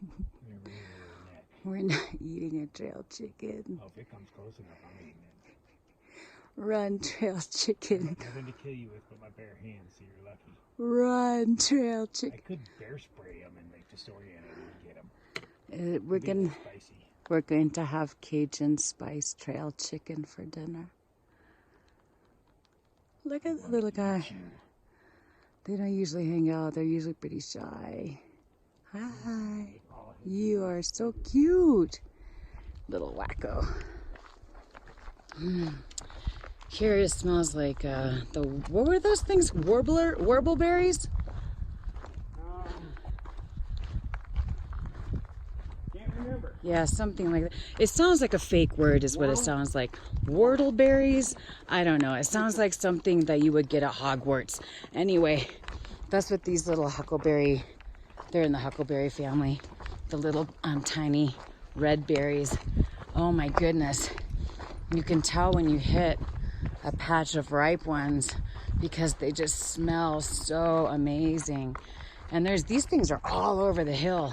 Speaker 1: We're not eating a trail chicken.
Speaker 2: Oh, if it comes close enough, I'm eating it.
Speaker 1: Run, trail chicken.
Speaker 2: Nothing to kill you with but my bare hands, so you're lucky.
Speaker 1: Run, trail chicken.
Speaker 2: I could bear spray them and make the story and get them.
Speaker 1: We're going to have Cajun spice trail chicken for dinner. Look at the little guy. They don't usually hang out. They're usually pretty shy. Hi. You are so cute. Little wacko. Here it smells like what were those things? Warbleberries?
Speaker 2: Can't remember.
Speaker 1: Yeah, something like that. It sounds like a fake word is what it sounds like. Whortleberries? I don't know. It sounds like something that you would get at Hogwarts. Anyway, that's what these little huckleberry, they're in the huckleberry family. The little tiny red berries. Oh my goodness. You can tell when you hit a patch of ripe ones because they just smell so amazing. And these things are all over the hill.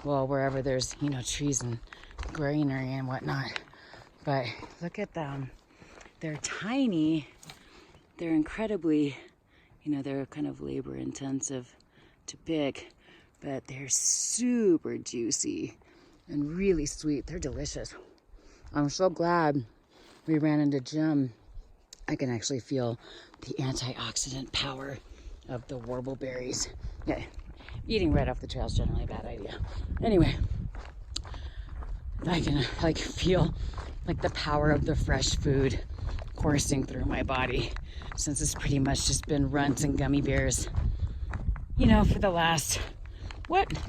Speaker 1: Well, wherever there's, trees and greenery and whatnot. But look at them. They're tiny. They're incredibly, they're kind of labor intensive to pick, but they're super juicy and really sweet. They're delicious. I'm so glad we ran into Jim. I can actually feel the antioxidant power of the warbleberries. Yeah, eating right off the trail is generally a bad idea. Anyway, I can feel the power of the fresh food coursing through my body since it's pretty much just been runts and gummy bears, for the last,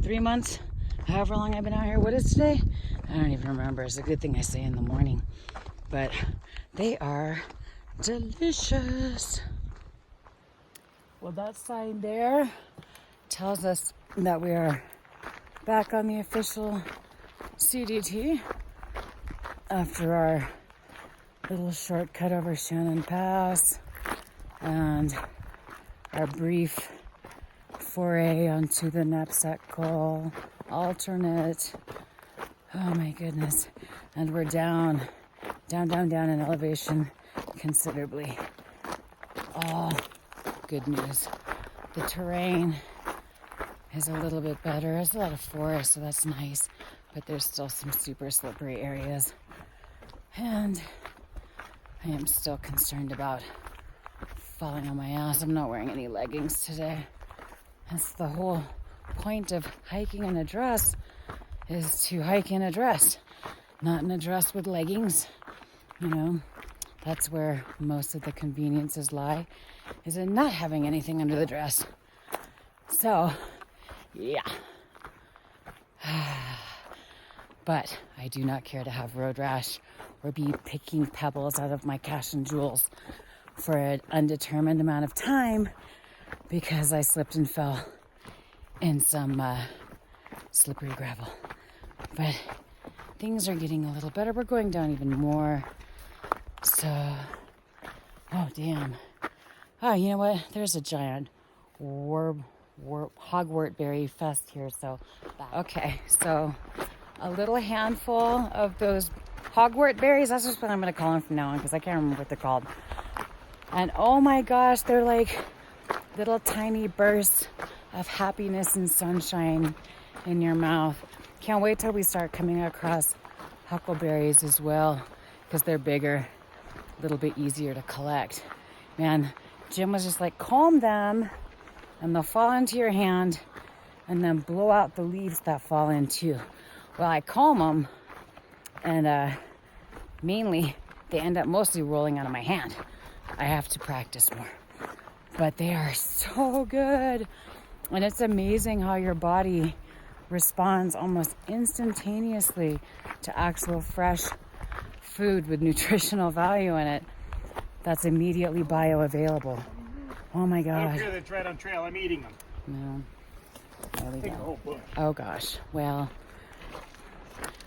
Speaker 1: 3 months? However long I've been out here. What is today? I don't even remember. It's a good thing I say in the morning. But they are delicious. Well, that sign there tells us that we are back on the official CDT after our little shortcut over Shannon Pass and our brief foray onto the knapsack call alternate. Oh my goodness. And we're down in elevation considerably. All good news. The terrain is a little bit better. There's a lot of forest, so that's nice, but there's still some super slippery areas. And I am still concerned about falling on my ass. I'm not wearing any leggings today. That's the whole point of hiking in a dress, is to hike in a dress, not in a dress with leggings. You know, that's where most of the conveniences lie, is in not having anything under the dress. So, yeah. But I do not care to have road rash or be picking pebbles out of my cash and jewels for an undetermined amount of time because I slipped and fell in some slippery gravel. But things are getting a little better. We're going down even more. So, oh damn. Oh, you know what? There's a giant hogwart berry fest here. So, okay. So, a little handful of those hogwart berries. That's just what I'm going to call them from now on because I can't remember what they're called. And oh my gosh, they're like little tiny bursts of happiness and sunshine in your mouth. Can't wait till we start coming across huckleberries as well because they're bigger, a little bit easier to collect. Man, Jim was just like, comb them and they'll fall into your hand and then blow out the leaves that fall in too. Well, I comb them and mainly they end up mostly rolling out of my hand. I have to practice more. But they are so good. And it's amazing how your body responds almost instantaneously to actual fresh food with nutritional value in it that's immediately bioavailable. Oh my God.
Speaker 2: I don't care that's right on trail. I'm eating them.
Speaker 1: No. There we
Speaker 2: Take the
Speaker 1: go.
Speaker 2: whole bush.
Speaker 1: Oh gosh. Well,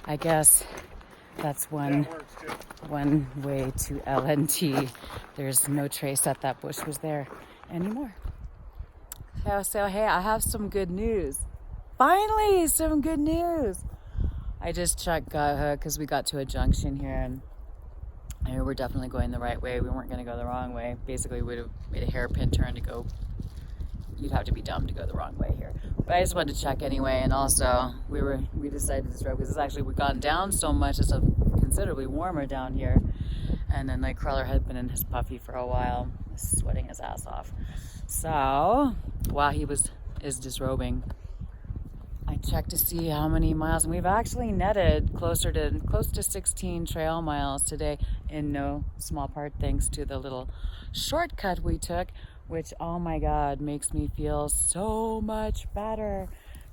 Speaker 1: I guess that's one way to LNT. There's no trace that bush was there anymore. So hey, I have some good news. Finally, some good news. I just checked because we got to a junction here and we're definitely going the right way. We weren't going to go the wrong way. Basically, we would have made a hairpin turn to go. You'd have to be dumb to go the wrong way here. But I just wanted to check anyway. And also, we decided this road because we've gone down so much. It's considerably warmer down here. And then Nightcrawler had been in his puffy for a while, sweating his ass off. So while he is disrobing, I checked to see how many miles, and we've actually netted close to 16 trail miles today, in no small part thanks to the little shortcut we took, which, oh my God, makes me feel so much better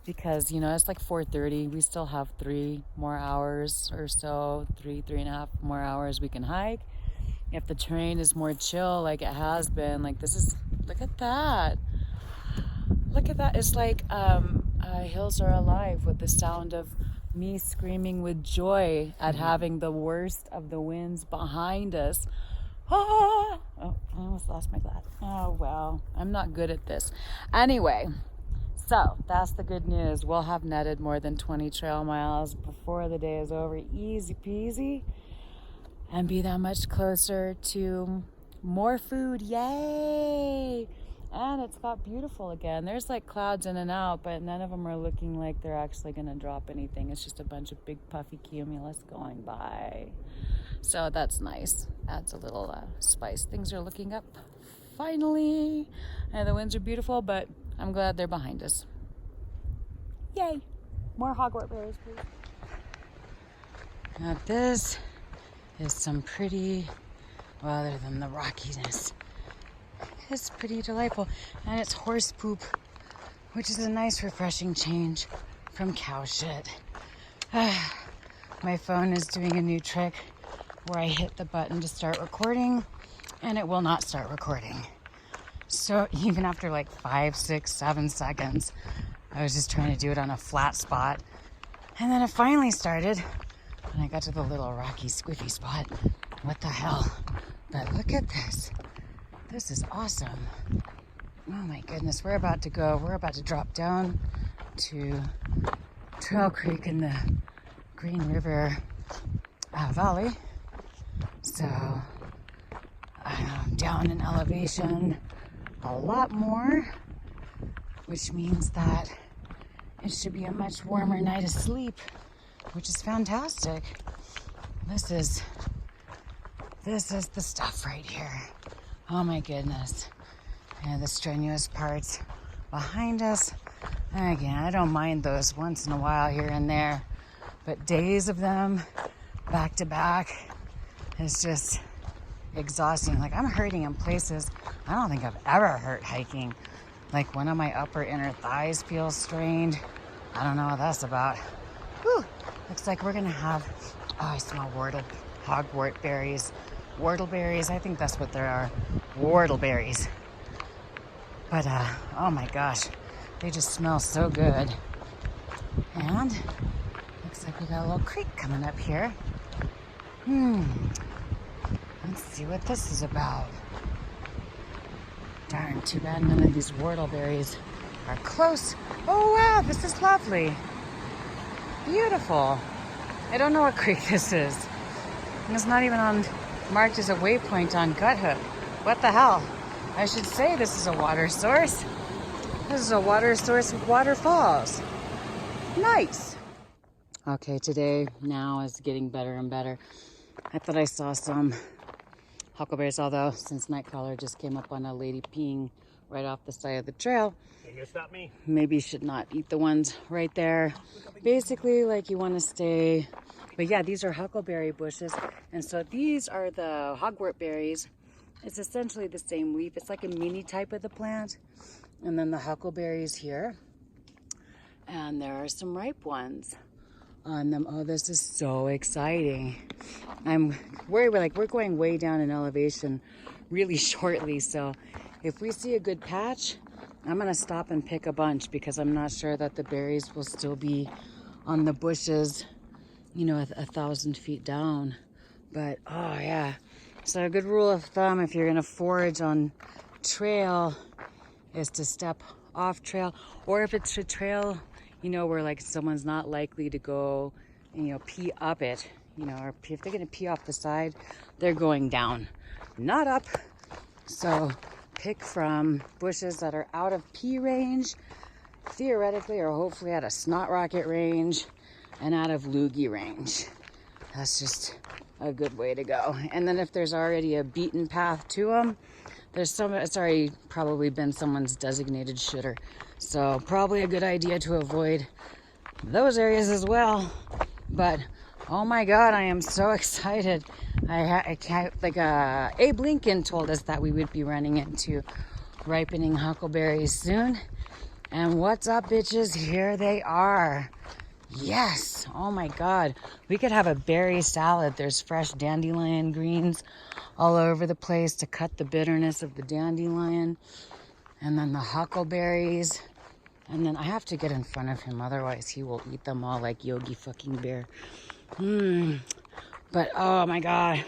Speaker 1: because, it's like 4:30. We still have 3 more hours or so, 3.5 more hours we can hike. If the terrain is more chill like it has been, look at that. Look at that. It's like hills are alive with the sound of me screaming with joy at having the worst of the winds behind us. Ah! Oh, I almost lost my glass. Oh, well, I'm not good at this. Anyway, so that's the good news. We'll have netted more than 20 trail miles before the day is over. Easy peasy. And be that much closer to more food. Yay! And it's got beautiful again. There's clouds in and out, but none of them are looking like they're actually going to drop anything. It's just a bunch of big puffy cumulus going by. So that's nice. Adds a little spice. Things are looking up finally. And the winds are beautiful, but I'm glad they're behind us. Yay! More hogwart berries, please. Now this is some pretty, well, other than the rockiness, it's pretty delightful. And it's horse poop, which is a nice refreshing change from cow shit. My phone is doing a new trick where I hit the button to start recording and it will not start recording. So even after 5, 6, 7 seconds, I was just trying to do it on a flat spot. And then it finally started and I got to the little rocky squiffy spot. What the hell? But look at this. This is awesome. Oh my goodness, we're about to drop down to Trail Creek in the Green River Valley. So I'm down in elevation a lot more, which means that it should be a much warmer night of sleep, which is fantastic. This is the stuff right here. Oh my goodness. And the strenuous parts behind us. And again, I don't mind those once in a while here and there. but days of them back to back is just exhausting. Like, I'm hurting in places I don't think I've ever hurt hiking. Like, one of my upper inner thighs feels strained. I don't know what that's about. Whew. Looks like we're gonna have, oh, I smell hogwort berries. Whortleberries, I think that's what there are. Whortleberries. But, oh my gosh, they just smell so good. And looks like we got a little creek coming up here. Let's see what this is about. Darn, too bad none of these whortleberries are close. Oh wow, this is lovely. Beautiful. I don't know what creek this is. It's not even marked as a waypoint on Guthook. What the hell? I should say this is a water source. This is a water source with waterfalls. Nice. Okay, today now is getting better and better. I thought I saw some huckleberries, although since Nightcrawler just came up on a lady peeing right off the side of the trail,
Speaker 2: Ain't gonna stop me.
Speaker 1: maybe you should not eat the ones right there. Basically, like, you want to stay. But yeah, these are huckleberry bushes, and so these are the hogwort berries. It's essentially the same leaf. It's like a mini type of the plant. And then the huckleberries here, and there are some ripe ones on them. Oh, this is so exciting. I'm worried, we're going way down in elevation really shortly, so if we see a good patch, I'm gonna stop and pick a bunch, because I'm not sure that the berries will still be on the bushes, you know, 1,000 feet down. But oh yeah, so a good rule of thumb if you're gonna forage on trail is to step off trail, or if it's a trail, you know, where like someone's not likely to go, you know, pee up it, you know, or if they're gonna pee off the side, they're going down, not up. So pick from bushes that are out of pee range, theoretically, or hopefully out of snot rocket range and out of loogie range. That's just a good way to go. And then if there's already a beaten path to them, it's already probably been someone's designated shitter. So probably a good idea to avoid those areas as well. But oh my God, I am so excited. I can't, like, Abe Lincoln told us that we would be running into ripening huckleberries soon. And what's up, bitches? Here they are. Yes. Oh my God. We could have a berry salad. There's fresh dandelion greens all over the place to cut the bitterness of the dandelion. And then the huckleberries. And then I have to get in front of him, otherwise he will eat them all like Yogi fucking Bear. But oh my God,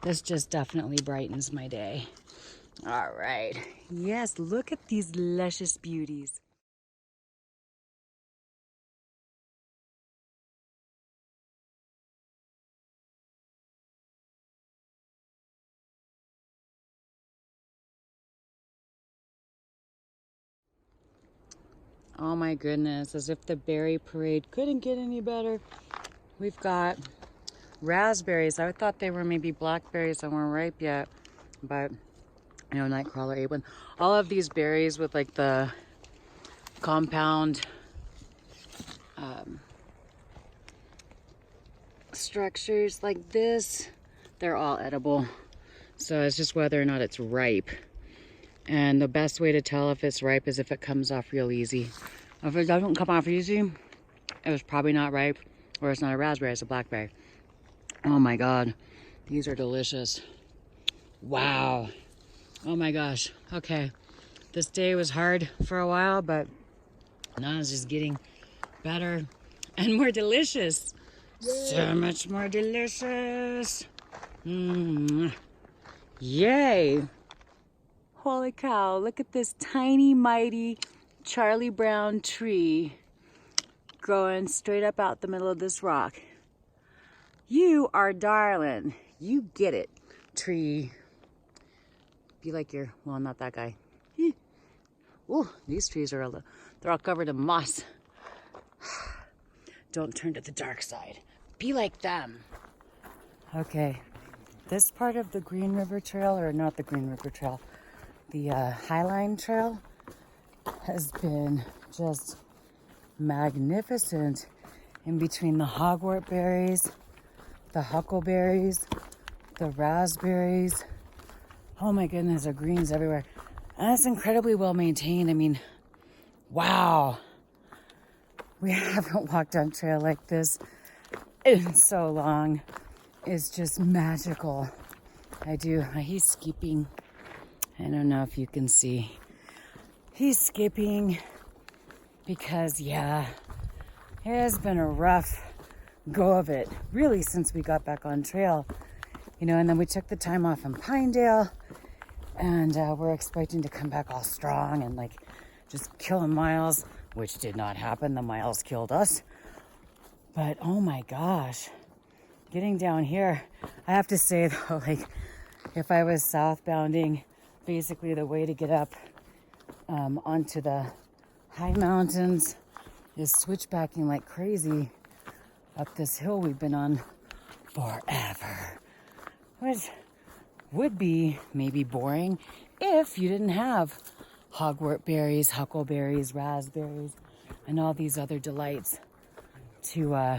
Speaker 1: this just definitely brightens my day. All right. Yes, look at these luscious beauties. Oh my goodness, as if the berry parade couldn't get any better. We've got raspberries. I thought they were maybe blackberries that weren't ripe yet, but you know, Nightcrawler ate one. All of these berries with like the compound structures like this, they're all edible. So it's just whether or not it's ripe. And the best way to tell if it's ripe is if it comes off real easy. If it doesn't come off easy, it was probably not ripe, or it's not a raspberry, it's a blackberry. Oh my God, these are delicious. Wow. Oh my gosh. Okay. This day was hard for a while, but now it's just getting better and more delicious. Yay. So much more delicious. Yay. Holy cow, look at this tiny, mighty Charlie Brown tree growing straight up out the middle of this rock. You are darling. You get it, tree. Be like your, well, not that guy. Ooh, these trees are, they're all covered in moss. Don't turn to the dark side. Be like them. Okay, this part of the Green River Trail, or not the Green River Trail, the Highline Trail has been just magnificent. in between the hogwort berries, the huckleberries, the raspberries. Oh my goodness, there are greens everywhere. And it's incredibly well maintained. I mean, wow. We haven't walked on trail like this in so long. It's just magical. He's skipping. I don't know if you can see. He's skipping because, yeah, it has been a rough go of it, really, since we got back on trail. You know, and then we took the time off in Pinedale, and we're expecting to come back all strong and like just killing miles, which did not happen. The miles killed us. But oh my gosh, getting down here, I have to say though, like if I was southbounding, basically the way to get up onto the high mountains is switchbacking like crazy up this hill we've been on forever, which would be maybe boring if you didn't have hogwort berries, huckleberries, raspberries, and all these other delights to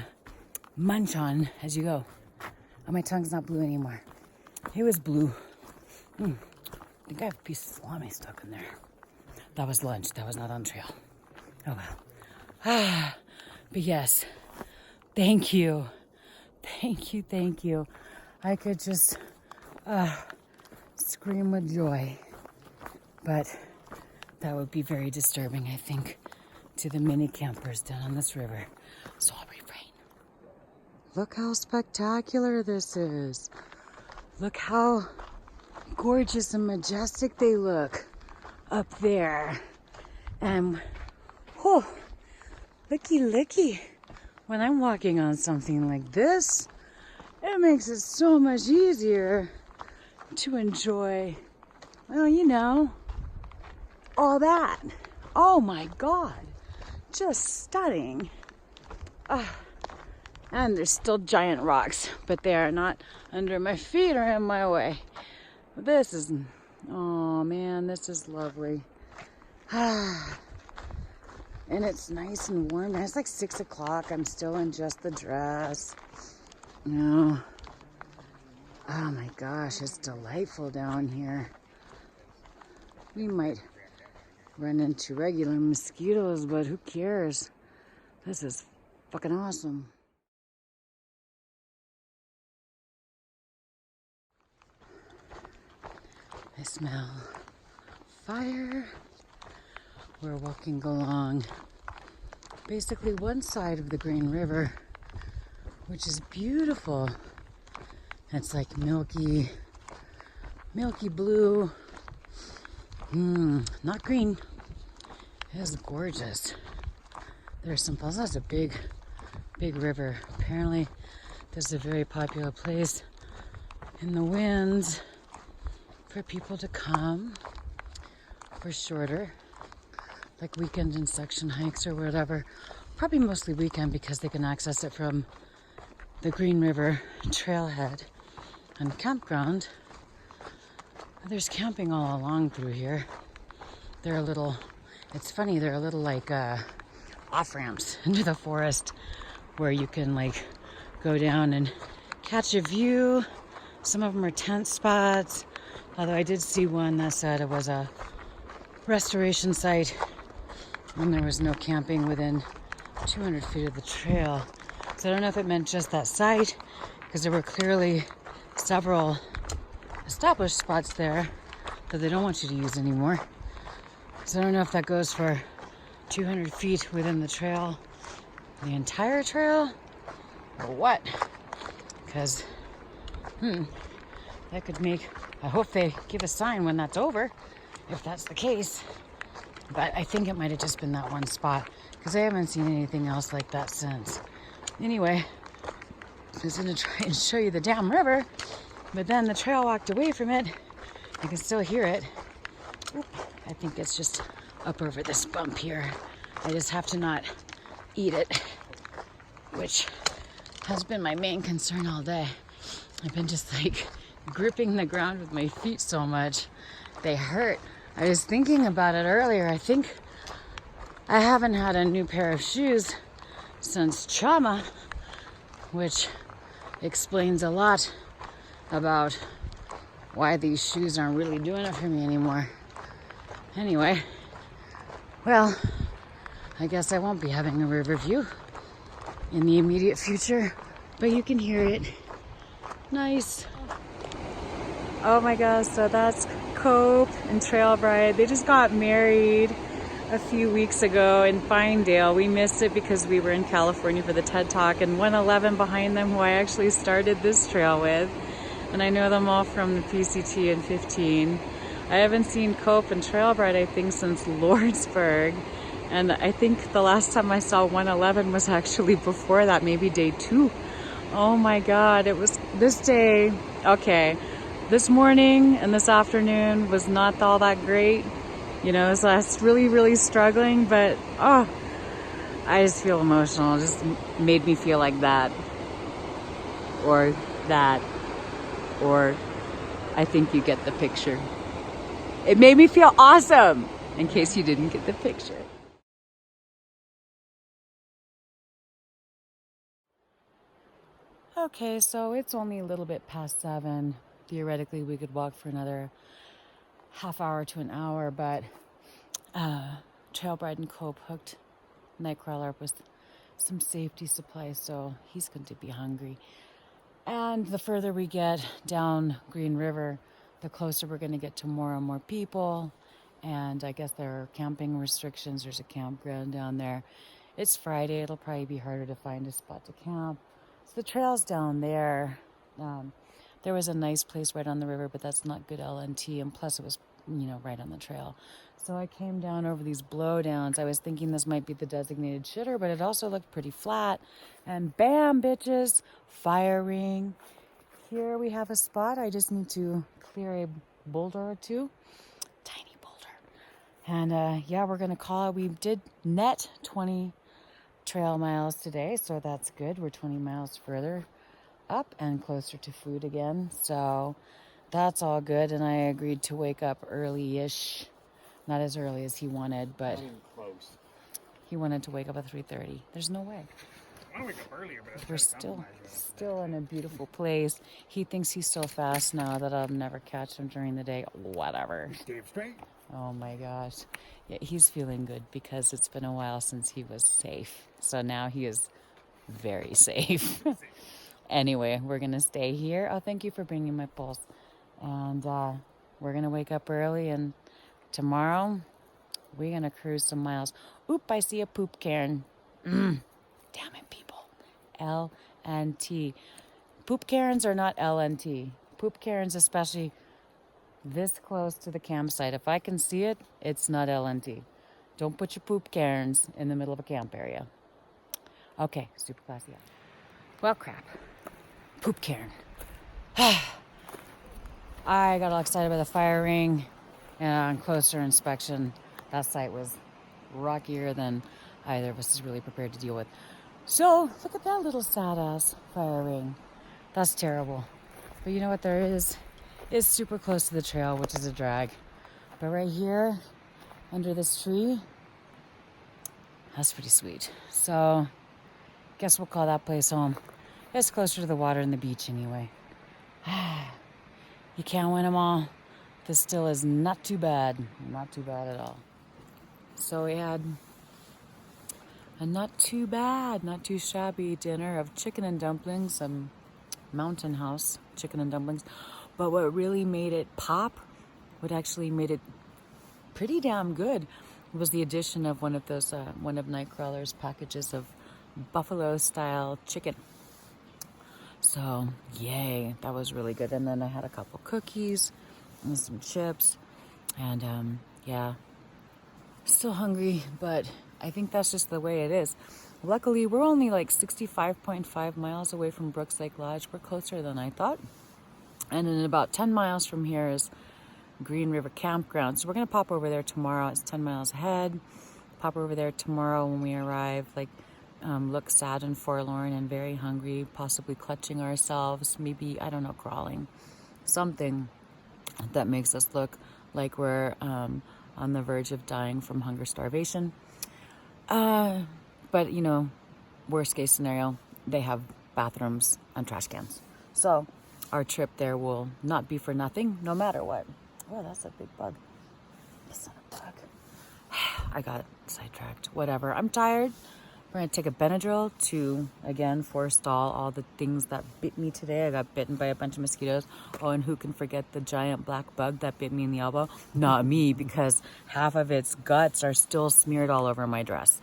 Speaker 1: munch on as you go. Oh, my tongue's not blue anymore. It was blue. I think I have a piece of salami stuck in there. That was lunch. That was not on trail. Oh well. But yes, thank you. Thank you. I could just scream with joy. But that would be very disturbing, I think, to the mini campers down on this river. So I'll refrain. Look how spectacular this is. Look how gorgeous and majestic they look up there. And, oh, looky. When I'm walking on something like this, it makes it so much easier to enjoy, well, you know, all that. Oh my God, just stunning. And there's still giant rocks, but they are not under my feet or in my way. This is, oh man, this is lovely. And it's nice and warm. It's like 6 o'clock. I'm still in just the dress. You know. Oh my gosh, it's delightful down here. We might run into regular mosquitoes, but who cares? This is fucking awesome. I smell fire. We're walking along basically one side of the Green River, which is beautiful. It's like milky blue. Not green. It is gorgeous. There's some falls. That's a big river. Apparently, this is a very popular place in the winds for people to come for shorter, like weekend and section hikes or whatever. Probably mostly weekend because they can access it from the Green River trailhead and campground. There's camping all along through here. It's funny, they're a little like off-ramps into the forest where you can like go down and catch a view. Some of them are tent spots, although I did see one that said it was a restoration site and there was no camping within 200 feet of the trail. So I don't know if it meant just that site, because there were clearly several established spots there that they don't want you to use anymore. So I don't know if that goes for 200 feet within the trail, the entire trail, or what. Because, that could make, I hope they give a sign when that's over, if that's the case. But I think it might have just been that one spot, because I haven't seen anything else like that since. Anyway, I was going to try and show you the damn river, but then the trail walked away from it. You can still hear it. Oop, I think it's just up over this bump here. I just have to not eat it, which has been my main concern all day. I've been just like gripping the ground with my feet so much. They hurt. I was thinking about it earlier. I think I haven't had a new pair of shoes since trauma, which explains a lot about why these shoes aren't really doing it for me anymore. Anyway, well, I guess I won't be having a river view in the immediate future, but you can hear it. Nice. Oh my gosh, so that's Cope and Trail Bride. They just got married a few weeks ago in Pinedale. We missed it because we were in California for the TED Talk, and 111 behind them, who I actually started this trail with. And I know them all from the PCT in 15. I haven't seen Cope and Trail Bride, I think, since Lordsburg. And I think the last time I saw 111 was actually before that, maybe day 2. Oh my God, it was this day. Okay, this morning and this afternoon was not all that great. You know, so I was really struggling, but oh, I just feel emotional. It just made me feel like that. Or that. Or I think you get the picture. It made me feel awesome, in case you didn't get the picture. Okay, so it's only a little bit past 7. Theoretically, we could walk for another half hour to an hour, but Trail Bride and Cope hooked Nightcrawler up with some safety supplies, so he's going to be hungry. And the further we get down Green River, the closer we're going to get to more and more people. And I guess there are camping restrictions. There's a campground down there. It's Friday. It'll probably be harder to find a spot to camp. So the trail's down there. There was a nice place right on the river, but that's not good LNT. And plus it was, right on the trail. So I came down over these blowdowns. I was thinking this might be the designated shitter, but it also looked pretty flat. And bam, bitches, fire ring. Here we have a spot. I just need to clear a boulder or two. Tiny boulder. And yeah, we're going to call it. We did net 20 trail miles today, so that's good. We're 20 miles further up and closer to food again. So that's all good. And I agreed to wake up early-ish. Not as early as he wanted, but
Speaker 2: Not even close.
Speaker 1: he wanted to wake up at 3:30. There's no way.
Speaker 2: I want to wake up earlier, but
Speaker 1: We're still in a beautiful place. He thinks he's so fast now that I'll never catch him during the day. Whatever.
Speaker 2: Stay straight.
Speaker 1: Oh my gosh. Yeah, he's feeling good because it's been a while since he was safe. So now he is very safe. Anyway, we're going to stay here. Oh, thank you for bringing my pulse. And we're going to wake up early, and tomorrow we're going to cruise some miles. Oop, I see a poop cairn. Damn it, people. LNT. Poop cairns are not LNT. Poop cairns, especially this close to the campsite. If I can see it, it's not LNT. Don't put your poop cairns in the middle of a camp area. Okay, SuperClassy. Well, crap. Poop cairn. I got all excited by the fire ring, and on closer inspection, that site was rockier than either of us is really prepared to deal with. So, look at that little sad-ass fire ring. That's terrible. But you know what there is? It's super close to the trail, which is a drag. But right here, under this tree, that's pretty sweet. So, guess we'll call that place home. It's closer to the water and the beach anyway. You can't win them all. This still is not too bad. Not too bad at all. So we had a not too bad, not too shabby dinner of chicken and dumplings, Mountain House chicken and dumplings. But what really made it pop, what actually made it pretty damn good, was the addition of one of Nightcrawler's packages of buffalo-style chicken. So, yay, that was really good. And then I had a couple cookies and some chips. And, yeah, still hungry, but I think that's just the way it is. Luckily, we're only like 65.5 miles away from Brooks Lake Lodge. We're closer than I thought. And then about 10 miles from here is Green River Campground. So we're going to pop over there tomorrow. It's 10 miles ahead. Pop over there tomorrow when we arrive. Look sad and forlorn and very hungry, possibly clutching ourselves, maybe, I don't know, crawling. Something that makes us look like we're on the verge of dying from hunger starvation. But, worst case scenario, they have bathrooms and trash cans. So our trip there will not be for nothing, no matter what. Oh, that's a big bug. It's not a bug. I got sidetracked. Whatever. I'm tired. We're going to take a Benadryl to, again, forestall all the things that bit me today. I got bitten by a bunch of mosquitoes. Oh, and who can forget the giant black bug that bit me in the elbow? Not me, because half of its guts are still smeared all over my dress.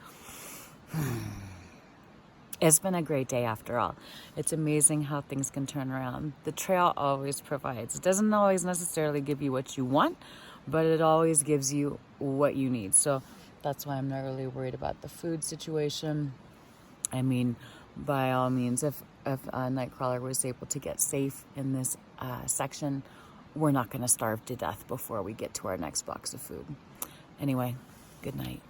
Speaker 1: It's been a great day after all. It's amazing how things can turn around. The trail always provides. It doesn't always necessarily give you what you want, but it always gives you what you need. So that's why I'm not really worried about the food situation. I mean, by all means, if Nightcrawler was able to get safe in this section, we're not going to starve to death before we get to our next box of food. Anyway, good night.